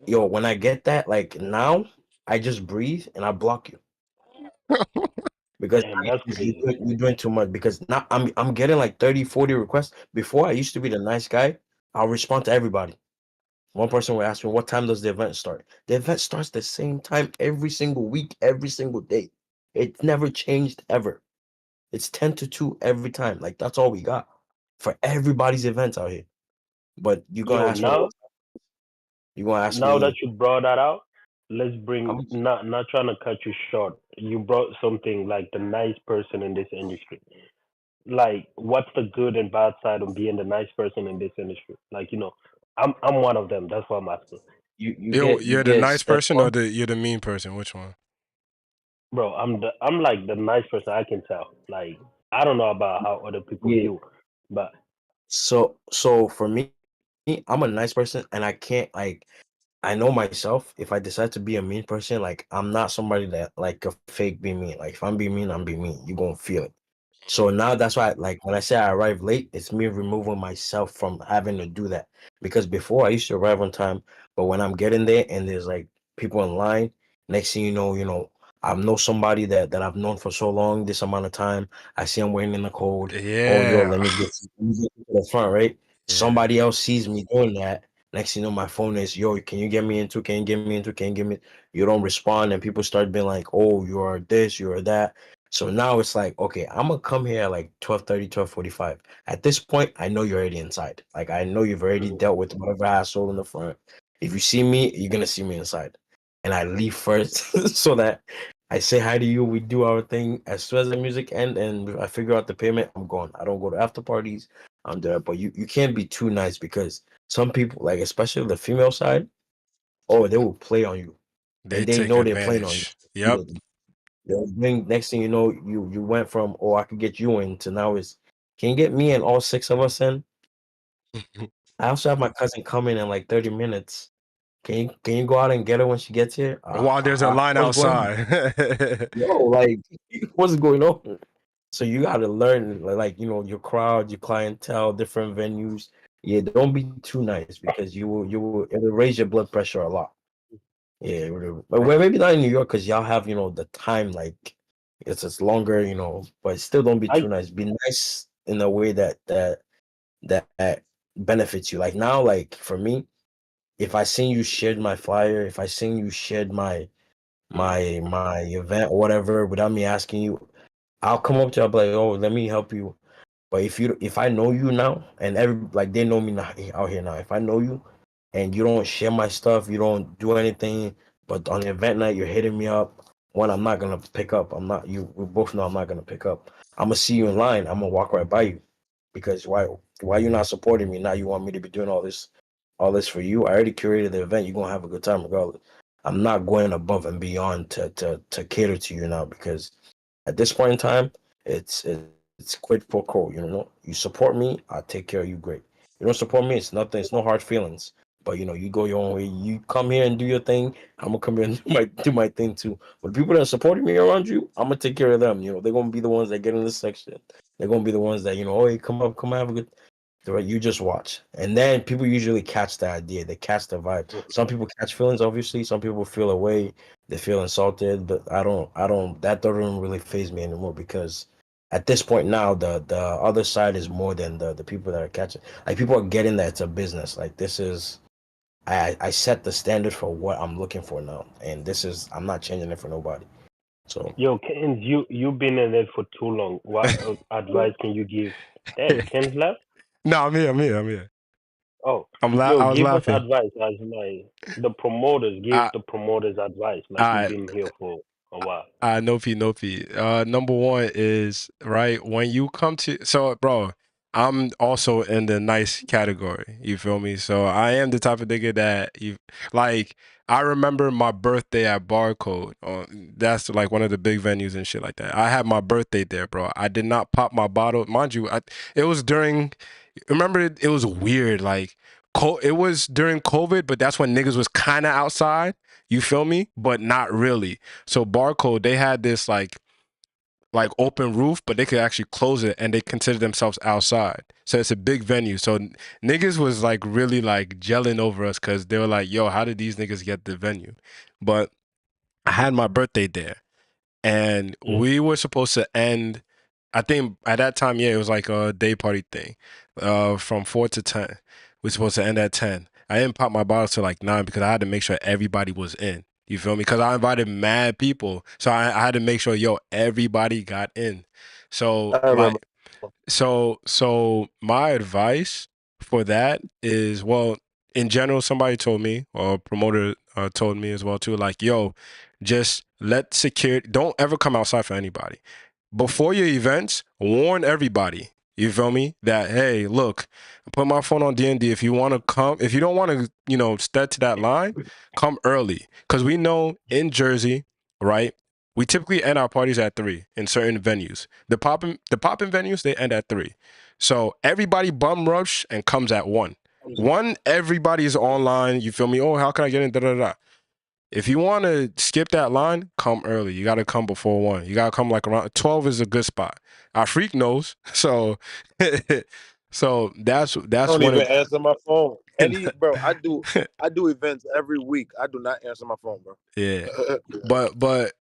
Yo, when I get that, like now, I just breathe and I block you because Damn, that's crazy. you're doing too much. Because now I'm getting like 30, 40 requests. Before I used to be the nice guy. I'll respond to everybody. One person will ask me, what time does the event start? The event starts the same time every single week, every single day. It never changed ever. It's 10 to 2 every time. Like that's all we got for everybody's events out here. But you're gonna Yo, ask me, you're gonna ask now that me, you brought that out, let's bring I'm not trying to cut you short. You brought something like the nice person in this industry. Like, what's the good and bad side of being the nice person in this industry? Like, I'm one of them. That's what I'm asking, you You're the get nice stepped person or on. you're the mean person? Which one? bro. I'm like the nice person. I can tell. Like, I don't know about how other people Yeah. view, but So for me, I'm a nice person and I can't like I know myself. If I decide to be a mean person, like I'm not somebody that like a fake be mean. Like if I'm being mean, I'm being mean. You gonna feel it. So now that's why, like, when I say I arrive late, it's me removing myself from having to do that. Because before I used to arrive on time, but when I'm getting there and there's like people in line, next thing I know somebody that I've known for so long, this amount of time. I see I'm waiting in the cold. Oh, yo, Yeah. let me get to the front, right? Yeah. Somebody else sees me doing that. Next thing you know, my phone is, yo, can you get me into? Can you get me into? Can you get me? You don't respond, and people start being like, oh, you are this, you are that. So now it's like, okay, I'm gonna come here at like 12:30, 12:45. At this point, I know you're already inside. Like I know you've already mm, dealt with whatever hassle in the front. If you see me, you're gonna see me inside. And I leave first so that I say hi to you. We do our thing. As soon as the music ends and I figure out the payment, I'm gone. I don't go to after parties. I'm there. But you can't be too nice because some people, like especially the female side, oh, they will play on you. They And they take know they're playing on advantage. Yep. you. They'll bring next thing you know, you went from oh I could get you in to now it's can you get me and all six of us in? I also have my cousin coming in like 30 minutes. Can you go out and get her when she gets here? While there's a line What's going on? outside. Yo, like what's going on? So you gotta learn like your crowd, your clientele, different venues. Yeah, don't be too nice because it will raise your blood pressure a lot. Yeah, but well, maybe not in New York because y'all have the time like it's longer, but still don't be too I nice. Be nice in a way that benefits you. Like now, like for me, if I seen you shared my flyer, if I seen you shared my event or whatever without me asking you, I'll come up to you. I'll be like, oh, let me help you. But if I know you now and every like they know me now out here now, if I know you and you don't share my stuff, you don't do anything, but on the event night you're hitting me up one, I'm not gonna pick up. I'm not you. We both know I'm not gonna pick up. I'm gonna see you in line. I'm gonna walk right by you because why you not supporting me now? You want me to be doing all this for you? I already curated the event. You're gonna have a good time regardless. I'm not going above and beyond to cater to you now because at this point in time, it's quid pro quo. You know, you support me, I'll take care of you. Great. You don't support me, it's nothing. It's no hard feelings. But you go your own way. You come here and do your thing. I'm gonna come here and do my thing too. But the people that are supporting me around you, I'm gonna take care of them. They're gonna be the ones that get in this section. They're gonna be the ones that oh, hey, come up, come have a good. Right, you just watch, and then people usually catch the idea. They catch the vibe. Some people catch feelings, obviously. Some people feel away. They feel insulted, but I don't. That doesn't really faze me anymore because at this point now, the other side is more than the people that are catching. Like people are getting that it's a business. Like this is, I set the standard for what I'm looking for now, and this is I'm not changing it for nobody. So Yo, Kenz, you've been in it for too long. What advice can you give? Damn, Kenz left. No, I'm here. I'm here. I'm here. Oh, I was give us laughing. advice as like the promoters. Give I, the promoters advice. Like you've I, been here for a while. no fee, no fee. Number one is right when you come to. So, bro, I'm also in the nice category. You feel me? So I am the type of nigga that you like. I remember my birthday at Barcode. That's like one of the big venues and shit like that. I had my birthday there, bro. I did not pop my bottle, mind you. It was during. Remember, it was weird. Like, it was during COVID, but that's when niggas was kind of outside. You feel me? But not really. So Barcode, they had this like open roof, but they could actually close it and they consider themselves outside. So it's a big venue. So niggas was like really like gelling over us because they were like, yo, how did these niggas get the venue? But I had my birthday there and we were supposed to end, I think at that time, yeah, it was like a day party thing from 4 to 10. We're supposed to end at 10. I didn't pop my bottle till like 9 because I had to make sure everybody was in. You feel me? Because I invited mad people. So I had to make sure, yo, everybody got in. So I remember. so my advice for that is, well, in general, somebody told me, or a promoter told me as well too, like, yo, just let security, don't ever come outside for anybody. Before your events, warn everybody. You feel me? That, hey, look, I put my phone on D&D. If you want to come, if you don't want to, step to that line, come early. Because we know in Jersey, right, we typically end our parties at 3 in certain venues. The poppin' venues, they end at 3. So everybody bum rush and comes at 1. 1, everybody is online. You feel me? Oh, how can I get in? Da, da, da. If you want to skip that line, come early. You got to come before 1. You got to come like around 12 is a good spot. Our freak knows. So so that's Don't one even of answer my phone. Bro, I do events every week. I do not answer my phone, bro. yeah. But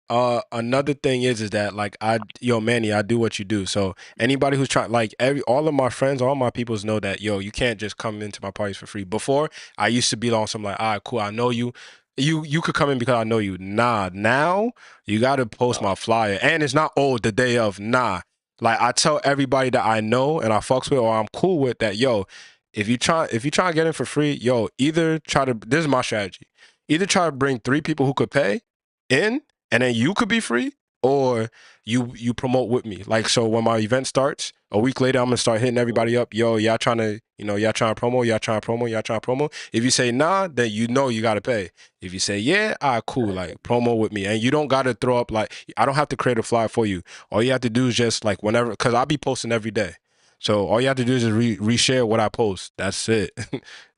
another thing is that like Manny, I do what you do. So anybody who's trying, like all of my friends, all my peoples know that you can't just come into my parties for free. Before I used to be on some like, all right, cool, I know you. You could come in because I know you. Nah, now you got to post my flyer, and it's not the day of. Nah, like I tell everybody that I know and I fucks with or I'm cool with that. Yo, if you try to get in for free, either try to. This is my strategy. Either try to bring 3 people who could pay in, and then you could be free, or you promote with me. Like, so when my event starts, a week later, I'm gonna start hitting everybody up. Yo, y'all trying to promo. If you say nah, then you gotta pay. If you say yeah, cool, like promo with me. And you don't gotta throw up like, I don't have to create a flyer for you. All you have to do is just like whenever, because I'll be posting every day. So all you have to do is just reshare what I post. That's it.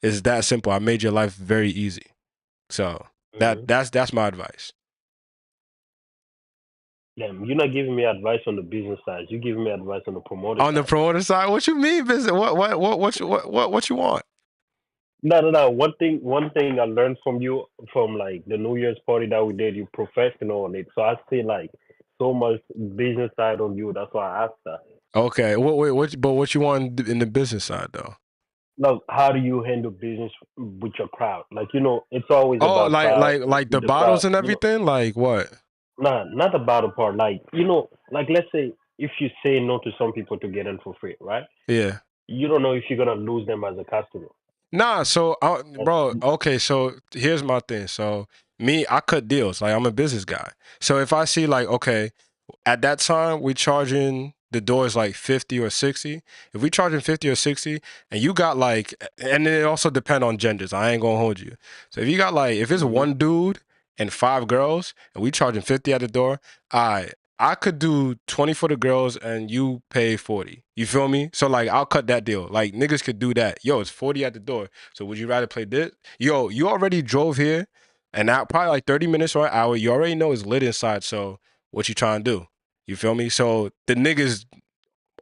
It's that simple. I made your life very easy. So that's my advice. Damn, you're not giving me advice on the business side. You're giving me advice on the promoter On side. the promoter side, what you mean business? What you want? No. One thing I learned from you from like the New Year's party that we did, you professional on it. So I see like so much business side on you. That's why I asked that. Okay. What you want in the business side though? Like, how do you handle business with your crowd? Like, it's always Oh, about crowd like the with the crowd. bottles and everything? Like what? Nah, not the battle part. Like, like let's say if you say no to some people to get in for free, right? Yeah. You don't know if you're gonna lose them as a customer. Nah, so bro, okay, so here's my thing. So me, I cut deals. Like I'm a business guy. So if I see like, okay, at that time we charging the doors like 50 or 60. If we charging 50 or 60 and you got like, and it also depend on genders. I ain't gonna hold you. So if you got like, if it's Mhm. one dude and 5 girls and we charging 50 at the door, I could do 20 for the girls and you pay 40. You feel me? So like I'll cut that deal. Like niggas could do that. Yo, it's 40 at the door. So would you rather play this? Yo, you already drove here and now probably like 30 minutes or an hour. You already know it's lit inside. So what you trying to do? You feel me? So the niggas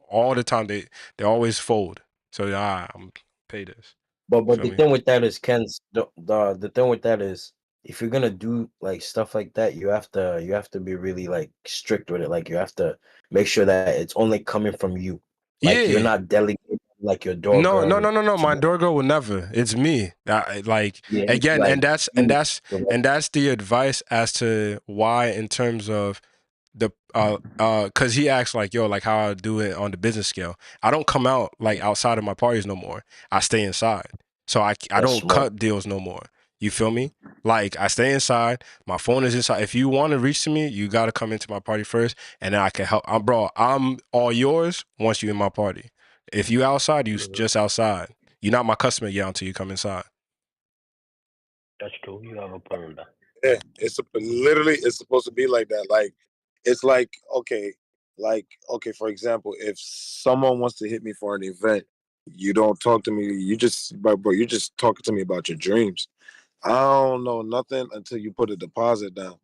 all the time they always fold. So I'm pay this. But Feel the me? thing with that is, Ken's the thing with that is, if you're gonna do like stuff like that, you have to be really like strict with it. Like you have to make sure that it's only coming from you. Like you're Yeah. not delegating like your door No, no, girl no, no, no. to My the, door girl will never. It's me. Like yeah, it's again, like you. and that's the advice as to why in terms of the because he asked like, yo, like how I do it on the business scale. I don't come out like outside of my parties no more. I stay inside. So I That's don't smart. cut deals no more. You feel me? Like I stay inside. My phone is inside. If you want to reach to me, you gotta come into my party first, and then I can help. Bro, I'm all yours once you in my party. If you outside, you Mhm. just outside. You're not my customer yet until you come inside. That's true. You have a point on that. Yeah, literally it's supposed to be like that. Like it's like okay, for example, if someone wants to hit me for an event, you don't talk to me. Bro, you're just talking to me about your dreams. I don't know nothing until you put a deposit down.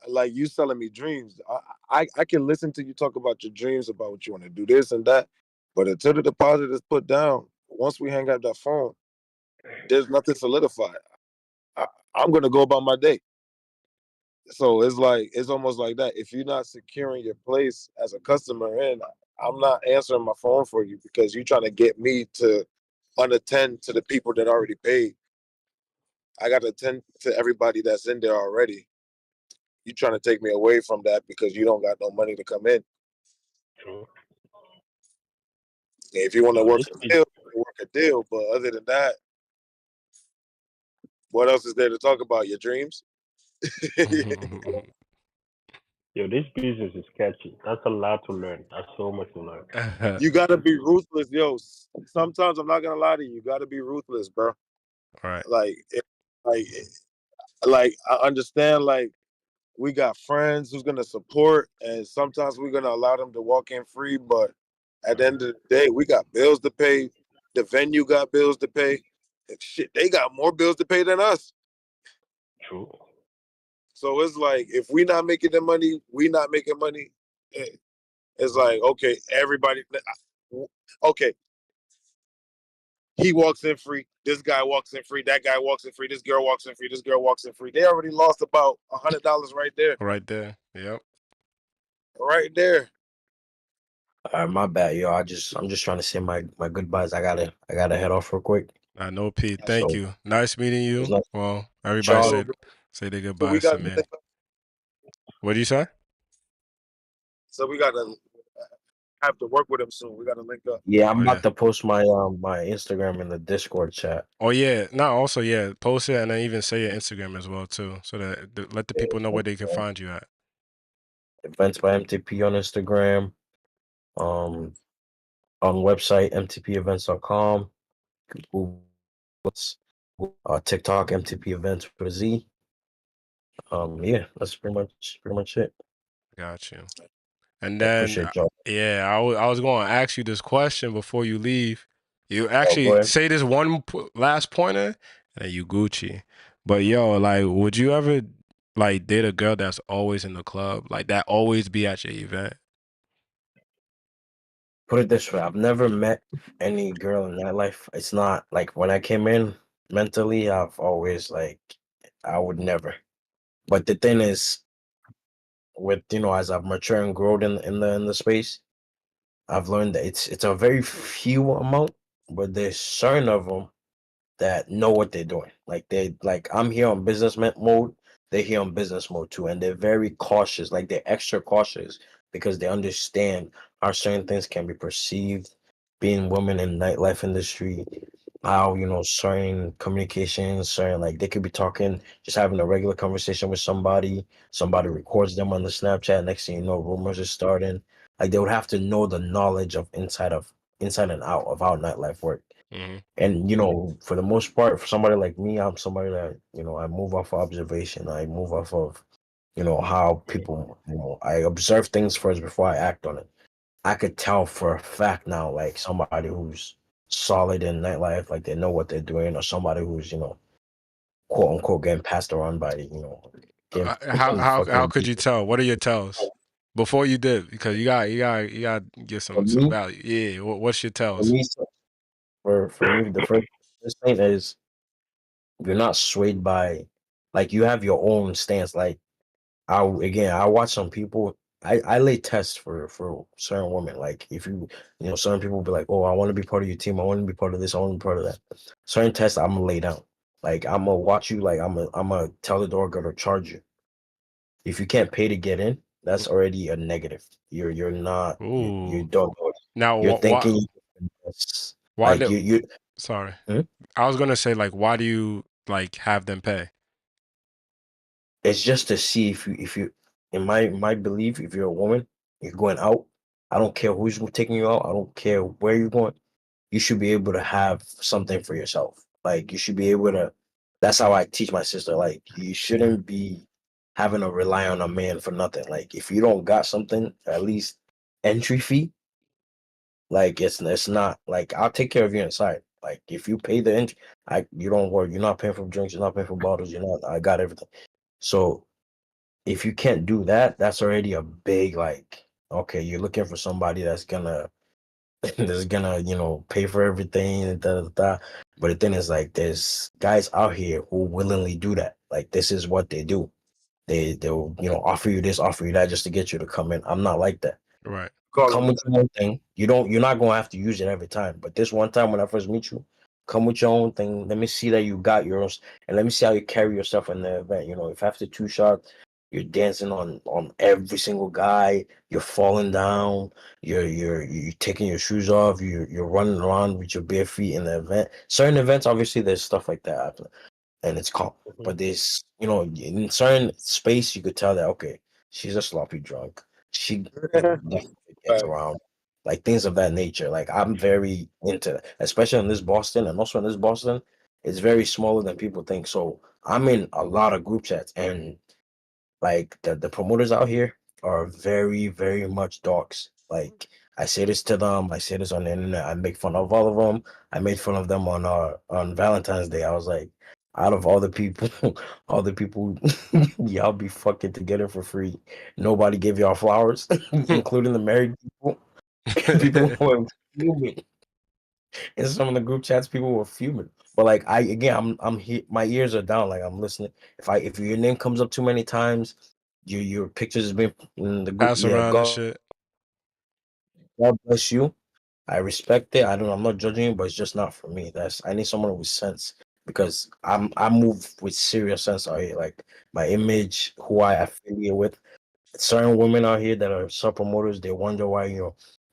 Like you selling me dreams. I can listen to you talk about your dreams about what you want to do this and that, but until the deposit is put down, once we hang up that phone, there's nothing solidified. I, I'm gonna go about my day. So it's like it's almost like that. If you're not securing your place as a customer in, I'm not answering my phone for you because you're trying to get me to unattend to the people that already paid. I got to attend to everybody that's in there already. You trying to take me away from that because you don't got no money to come in. True. If you want to Yo, work this a is deal, work a deal. But other than that, what else is there to talk about? Your dreams? this business is catchy. That's a lot to learn. That's so much to learn. You gotta be ruthless, yo. Sometimes I'm not gonna lie to you. You gotta be ruthless, bro. Right. Like, like, like I understand. Like, we got friends who's gonna support, and sometimes we're gonna allow them to walk in free. But at the end of the day, we got bills to pay. The venue got bills to pay. And shit, they got more bills to pay than us. True. So it's like if we not making the money, we not making money. It's like okay, everybody. Okay, he walks in free. This guy walks in free. That guy walks in free. This girl walks in free. This girl walks in free. They already lost about $100 right there. Right there. Yep. Right there. All right, my bad, yo. I'm just trying to say my goodbyes. I gotta head off real quick. I know, Pete. Thank So you. Nice meeting it was you. nice. Well, everybody Charles. So, say their so we goodbyes got to me. What do you say? so we got to have to work with him soon. We got to link up. Yeah, I'm Oh about yeah. to post my Instagram in the Discord chat. Oh yeah. No, also yeah. Post it and then even say your Instagram as well too, so that let the people know where they can find you at. Events by MTP on Instagram. Um, on website mtpevents.com. Google, TikTok MTP Events with a Z. Yeah, that's pretty much it. Got you. And I then appreciate y'all. yeah, I was going to ask you this question before you leave. You Oh, go actually ahead. say this one last pointer, and you Gucci. But yo, like, would you ever like date a girl that's always in the club, like that always be at your event? Put it this way, I've never met any girl in that life. It's not like when I came in mentally, I've always like I would never. But the thing is, with as I've matured and grown in the space, I've learned that it's a very few amount, but there's certain of them that know what they're doing. Like I'm here on mode, they're here on business mode too, and they're very cautious. Like they're extra cautious because they understand how certain things can be perceived. Being women in nightlife industry, how certain communications, certain like they could be talking, just having a regular conversation with somebody records them on the Snapchat. Next thing you know, rumors are starting. Like they would have to know the knowledge of inside and out of how nightlife works. Hmm. And for the most part, for somebody like me, I'm somebody that I move off of observation. I move off of how people, I observe things first before I act on it. I could tell for a fact now, like somebody who's solid in nightlife, like they know what they're doing, or somebody who's, quote unquote getting passed around by, getting How fucking could you tell? What are your tells before you did? Because you got get for some me, value. Yeah. What's your for tells? me, for me, the first thing is you're not swayed by, like you have your own stance. Like I watch some people. I lay tests for certain women. Like if certain people be like, oh, I want to be part of your team. I want to be part of this. I want to be part of that. Certain tests I'm gonna lay down. Like I'm gonna watch you. Like I'm gonna tell the door girl to charge you. If you can't pay to get in, that's already a negative. You're not you Ooh. don't know. Now, You're why? thinking yes. Why Like do? you. Sorry, Hmm? I was gonna say like, why do you like have them pay? It's just to see if you in my belief, if you're a woman, you're going out. I don't care who's taking you out. I don't care where you're going. You should be able to have something for yourself. Like you should be able to. That's how I teach my sister. Like you shouldn't be having to rely on a man for nothing. Like if you don't got something, at least entry fee. Like it's not like I'll take care of you inside. Like if you pay the entry, you don't worry. You're not paying for drinks. You're not paying for bottles. You're not. I got everything. So if you can't do that, that's already a big like. Okay, you're looking for somebody that's gonna pay for everything and da, da, da. But the thing is like there's guys out here who willingly do that. Like this is what they do. They'll offer you this, offer you that just to get you to come in. I'm not like that. Right. Call Come him. with your own thing. You're not gonna have to use it every time. But this one time when I first meet you, come with your own thing. Let me see that you got yours, and let me see how you carry yourself in the event. If after two shots you're dancing on every single guy, you're falling down, you're taking your shoes off, you're running around with your bare feet in the event. Certain events, obviously, there's stuff like that happening and it's calm. Mhm. But there's, in certain space, you could tell that okay, she's a sloppy drunk. She definitely gets Right. around, like things of that nature. Like I'm very into that, especially in this Boston, and also in this Boston, it's very smaller than people think. So I'm in a lot of group chats, and like the promoters out here are very, very much dogs. Like I say this to them, I say this on the internet. I make fun of all of them. I made fun of them on Valentine's Day. I was like, out of all the people, all the people y'all be fucking together for free. Nobody gave y'all flowers, including the married people. People were fuming. In some of the group chats, people were fuming. But like I'm here. My ears are down. Like I'm listening. If your name comes up too many times, your pictures has been in the group. Pass Yeah, around and God, shit. God bless you. I respect it. I don't. I'm not judging you, but it's just not for me. I need someone with sense because I move with serious sense out here. Like my image, who I affiliate with. Certain women out here that are sub promoters, they wonder why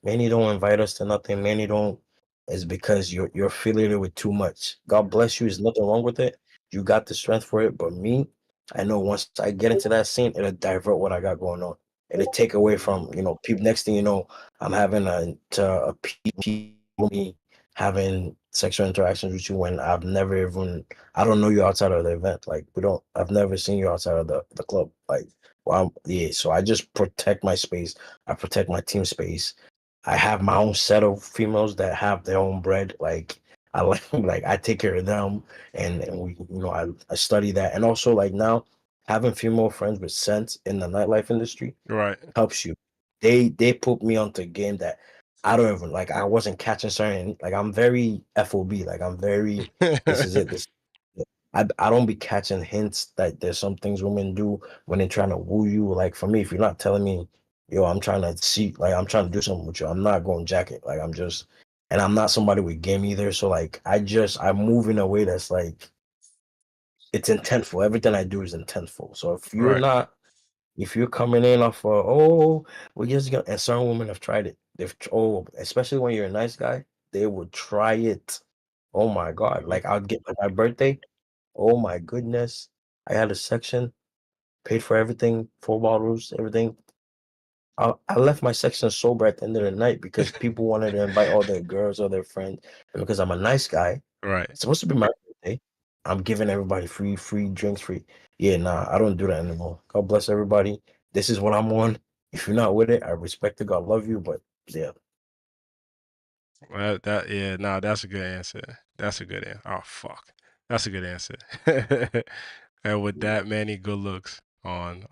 many don't invite us to nothing. Many don't. It's because you're affiliated with too much. God bless you. There's nothing wrong with it. You got the strength for it. But me, I know once I get into that scene, it'll divert what I got going on. It'll take away from people. Next thing you know, I'm having a PP me having sexual interactions with you when I've never even I don't know you outside of the event. Like I've never seen you outside of the club. Like well, yeah, so I just protect my space. I protect my team space. I have my own set of females that have their own bread. Like I like I take care of them, and we I study that, and also like now having female friends with sense in the nightlife industry Right. helps you. They put me onto a game that I don't even like. I wasn't catching certain like I'm very FOB. Like I'm very this is it. This I don't be catching hints that there's some things women do when they're trying to woo you. Like for me, if you're not telling me, yo, I'm trying to see, like I'm trying to do something with you, I'm not going jacket. Like I'm just, and I'm not somebody with game either. So like I move in a way that's like it's intentful. Everything I do is intentful. So Right. if you're coming in off oh, we're just gonna, and certain women have tried it. Especially when you're a nice guy, they will try it Oh my God. Like I'll get like my birthday. Oh my goodness. I had a section, paid for everything, 4 bottles, everything. I left my section sober at the end of the night because people wanted to invite all their girls or their friends. And because I'm a nice guy, Right. it's supposed to be my birthday. I'm giving everybody free drinks, free. Yeah, nah, I don't do that anymore. God bless everybody. This is what I'm on. If you're not with it, I respect it. God love you, but yeah. Well, nah, that's a good answer. That's a good answer. Oh fuck, that's a good answer. And with that, Manny, good looks on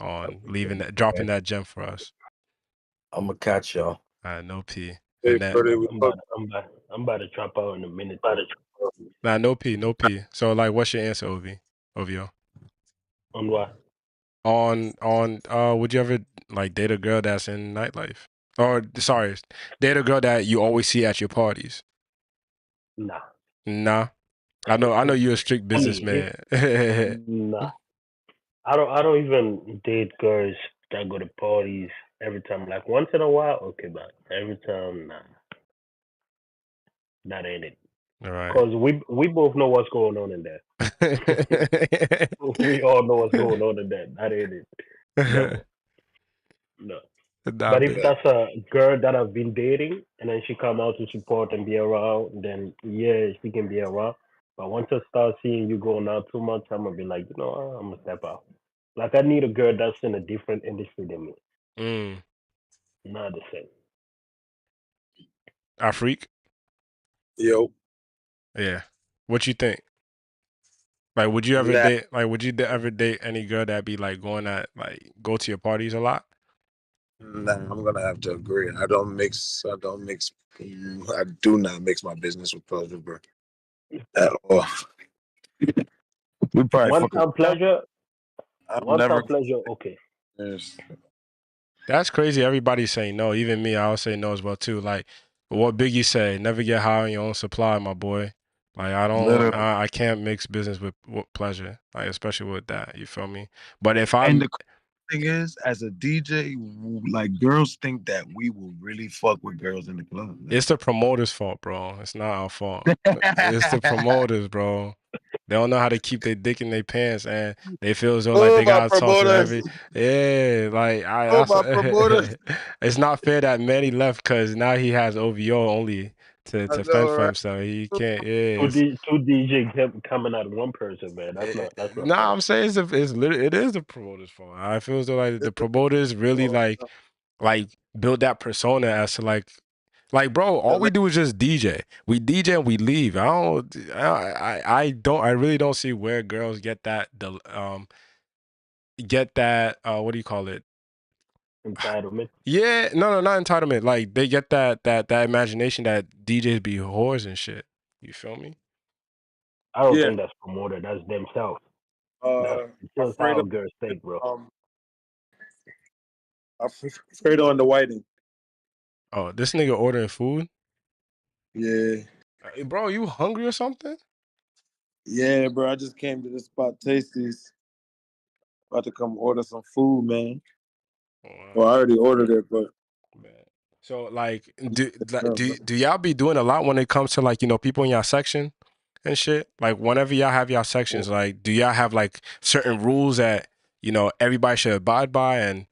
leaving that, dropping that gem for us. I'm gonna catch y'all. No P. Hey, And that, Freddie, we look. I'm about to drop out in a minute too. nah, no P, no P. So like, what's your answer, OVO? On what? Would you ever like date a girl that's in nightlife? Or sorry, date a girl that you always see at your parties? Nah. Nah. I know you're a strict Only if businessman. nah. I don't even date girls that go to parties every time. Like once in a while, okay, but every time, nah, that ain't it. All right. Cause we both know what's going on in there. We all know what's going on in there. That ain't it. Never. No. Nah, But if bet. that's a girl that I've been dating and then she come out to support and be around, then yeah, she can be around. But once I start seeing you going out too much, I'm gonna be like, you know what, I'm gonna step out. Like I need a girl that's in a different industry than me. Mm. Not the same. I freak. Yo, Yeah. What you think? Like, would you ever nah, date? Like, would you ever date any girl that be like go to your parties a lot? nah, I'm gonna have to agree. I don't mix. I do not mix my business with pleasure, bro. At all. We probably One fucking. time pleasure, I'm one time never. pleasure, okay. Yes. That's crazy. Everybody's saying no. Even me, I'll say no as well too. Like what Biggie say, never get high on your own supply, my boy. Like Literally. I can't mix business with pleasure. Like especially with that. You feel me? But if And I'm the thing is, as a DJ, like girls think that we will really fuck with girls in the club. it's the promoter's fault, bro. It's not our fault. It's the promoters, bro. They don't know how to keep their dick in their pants, and they feel as though like Oh, they my gotta talk to promoters. like I. Oh, That's my promoters. it's not fair that Manny left because now he has OVO only I to fend know, for right? himself. He can't. Yeah, Two DJ coming out of one person, man. That's not nah. fair. I'm saying it is the promoter's fault. I feel as though like the promoters really Oh, like build that persona as to like bro, all we do is just DJ. We DJ and we leave. I really don't see where girls get that what do you call it? Entitlement. Yeah, no, not entitlement. Like they get that imagination that DJs be whores and shit. You feel me? I don't yeah. think that's promoter. That's themselves. That's Uh, just afraid how of girls think, bro. um, afraid on the whiting. Oh, this nigga ordering food? Yeah, Hey, bro, you hungry or something? yeah, bro. I just came to this spot, Tasties. About to come order some food, man. Well, I Wow. already ordered it, but Man. So like do y'all be doing a lot when it comes to like, people in y'all section and shit? Like whenever y'all have y'all sections, like do y'all have like certain rules that, everybody should abide by, and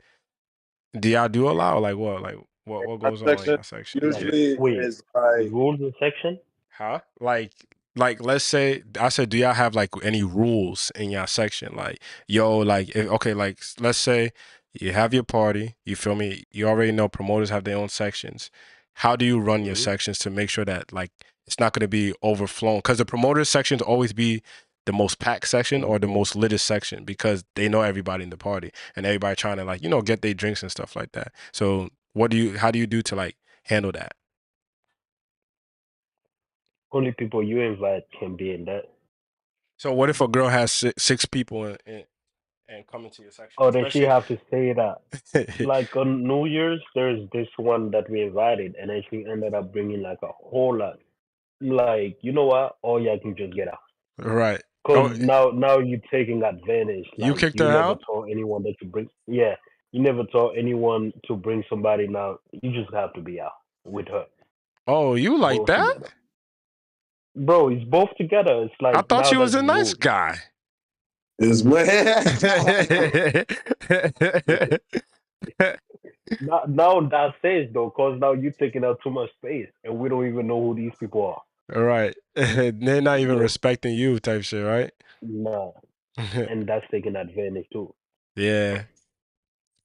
do y'all do a lot or like what? Like what my goes on in section y'all section? Yeah. Like, usually wait, is like rules in section? Huh? Like let's say I said, do y'all have like any rules in y'all section? Like, yo, like okay, like let's say you have your party, you feel me? You already know promoters have their own sections. How do you run your Hmm. sections to make sure that like it's not gonna be overflown? Because the promoter sections always be the most packed section or the Hmm. most littest section because they know everybody in the party and everybody trying to like, get their drinks and stuff like that. So how do you do to like handle that? Only people you invite can be in that. So what if a girl has six people and come into your section, Oh, then she especially? have to say that. Like on New Year's, there's this one that we invited, and then she ended up bringing like a whole lot. Like, you know what? All y'all can just get out. Right. Cause Oh, now you're taking advantage. you Like kicked you her never out? told anyone that you bring. Yeah, you never told anyone to bring somebody. Now you just have to be out with her, Oh, you like both that? together. Bro, it's both together. It's I like thought now you was that's a nice rude. guy. Is what? Now that says though, cause now you taking up too much space, and we don't even know who these people are. All right. They're not even Yeah, respecting you type shit, right? nah, and that's taking advantage too. Yeah.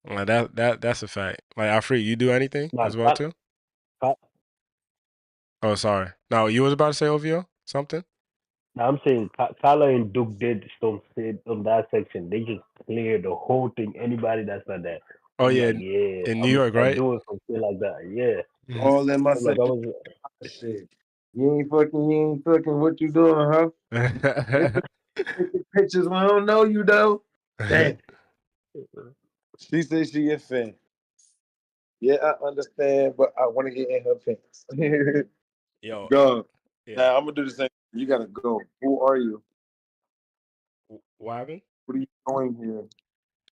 Well, that's a fact. Like Afri, you do anything Nah, as well too? Ka- Oh, sorry. No, you was about to say OVO? Something? nah, I'm saying Kala and Duke did some shit on that section. They just cleared the whole thing. Anybody that's not that, Oh I'm yeah, like, yeah, in New York, I right? do it some shit like that. Yeah, All in my I'm like, I section. was. Shit. You ain't fucking. What you doing, huh? Taking pictures when I don't know you though. Damn. She said she a fan. Yeah, I understand, but I want to get in her pants. Yo, Go. yeah. Now I'm gonna do the same. You gotta go. Who are you? What happened? What are you doing here?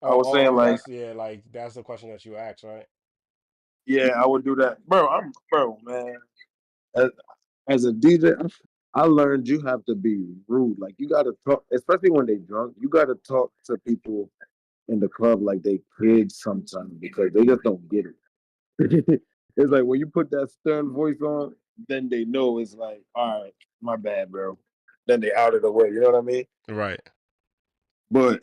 I Oh, was saying like, like that's the question that you asked, right? yeah, I would do that, bro. Man. As, as a DJ, I learned you have to be rude. Like you gotta talk, especially when they drunk. You gotta talk to people in the club like they kids sometimes because they just don't get it. It's like when you put that stern voice on, then they know it's like, all right, my bad, bro. Then they out of the way. You know what I mean? Right. But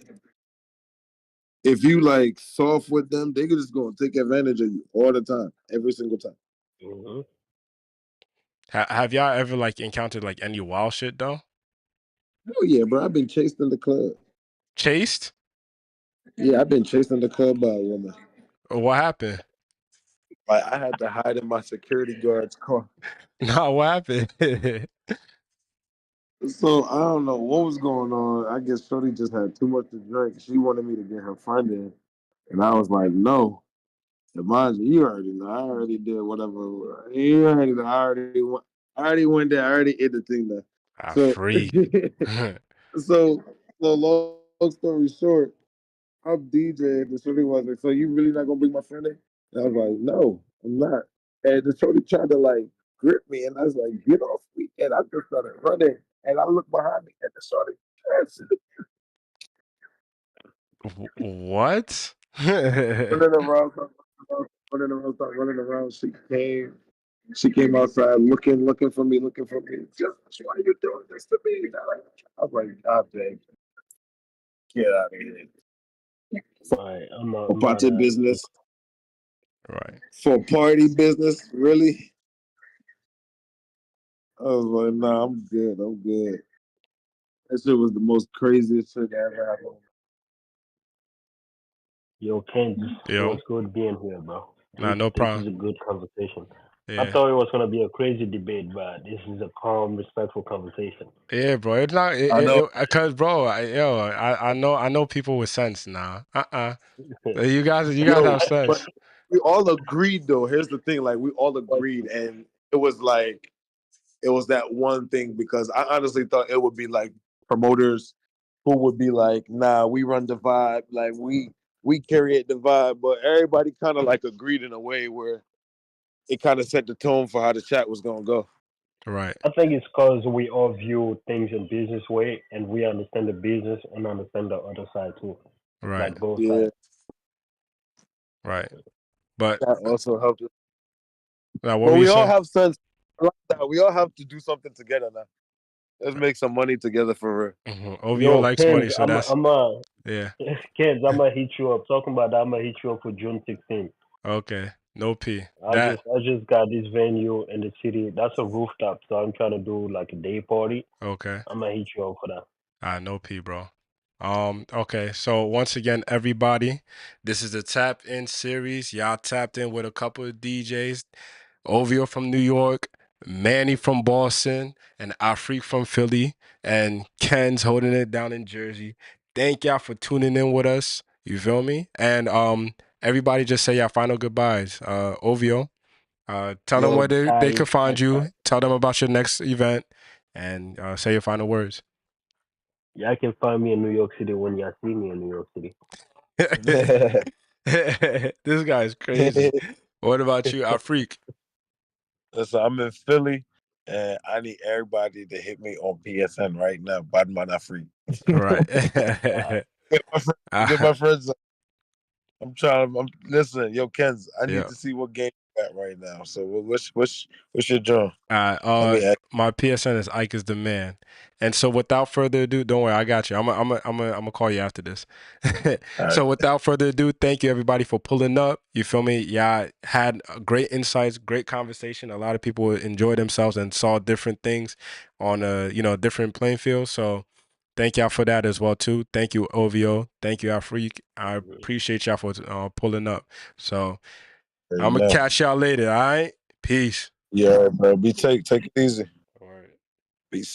if you like soft with them, they could just go and take advantage of you all the time, every single time. Hmm. Have y'all ever like encountered like any wild shit though? Oh yeah, bro. I've been chased in the club. Chased? Yeah, I've been chased in the club by a woman. Or what happened? Like I had to hide in my security guard's car. No, what happened? So I don't know what was going on. I guess Shorty just had too much to drink. She wanted me to get her friend in, and I was like, no. And mind you, you already know. I already did whatever. You already know. I already went there. I already ate the thing there. A So, freak. so, so long story short, I'm DJing. The shorty was like, "So you really not gonna bring my friend in?" And I was like, "No, I'm not." And the shorty tried to like grip me, and I was like, "Get off me!" And I just started running, and I looked behind me, and the shorty What? running around, running around. She came outside looking for me, looking for me. Just why are you doing this to me? I was like, God dang, get out of here. Right, For I'm not party a. business, Right. for party business, really? I was like, nah, I'm good. I'm good. That shit was the most craziest shit that ever happened. Yo, Ken, it Yo. was good being here, bro. Nah, This no this is problem. a good conversation. I Yeah. thought it was gonna be a crazy debate, but this is a calm, respectful conversation. Yeah, bro. It's not I know. cause bro, I know people with sense now. You guys Yo, have but sense. we all agreed though. Here's the thing, like we all agreed, and it was like it was that one thing because I honestly thought it would be like promoters who would be like, nah, we run the vibe, like we carry the vibe, but everybody kind of like agreed in a way where it kind of set the tone for how the chat was gonna go. Right. I think it's because we all view things in business way, and we understand the business and understand the other side too, Right. like both Yeah, sides. Right. But that also helped. now what But were you we all saying? have sense. I like that. We all have to do something together now. Let's make some money together for real. OVO Yo, likes Kenz, money, so that's yeah. Kenz, I'm gonna hit you up. Talking about that, I'm gonna hit you up for June 16th. Okay. No P. I That just I just got this venue in the city. That's a rooftop, so I'm trying to do like a day party. okay. I'm gonna hit you up for that. No P, bro. Okay, so once again, everybody, this is the Tap In series. Y'all tapped in with a couple of DJs. Ovio from New York, Manny from Boston, and Afrik from Philly, and Ken's holding it down in Jersey. Thank y'all for tuning in with us. You feel me? And everybody just say your final goodbyes. Ovio, tell them Yo, where they Guys, could find you. Tell them about your next event, and say your final words. y'all can find me in New York City when y'all see me in New York City. This guy's crazy. What about you, Afrik? listen, I'm in Philly. and I need everybody to hit me on PSN right now. Bad man are free. Right. Get my friends. I'm trying. Listen, yo, Kenz. I need Yeah. to see what game you got right now. So what's your drum? My PSN is Ike is the man. And so without further ado, don't worry, I got you. I'm gonna call you after this. So without further ado, thank you everybody for pulling up. You feel me? Yeah, had great insights, great conversation. A lot of people enjoyed themselves and saw different things on different playing fields. So thank y'all for that as well too. Thank you, OVO. Thank you, Afreak. I appreciate y'all for pulling up. So I'm gonna catch y'all later. All right. Peace. Yeah, bro. Take it easy. All right. Be safe.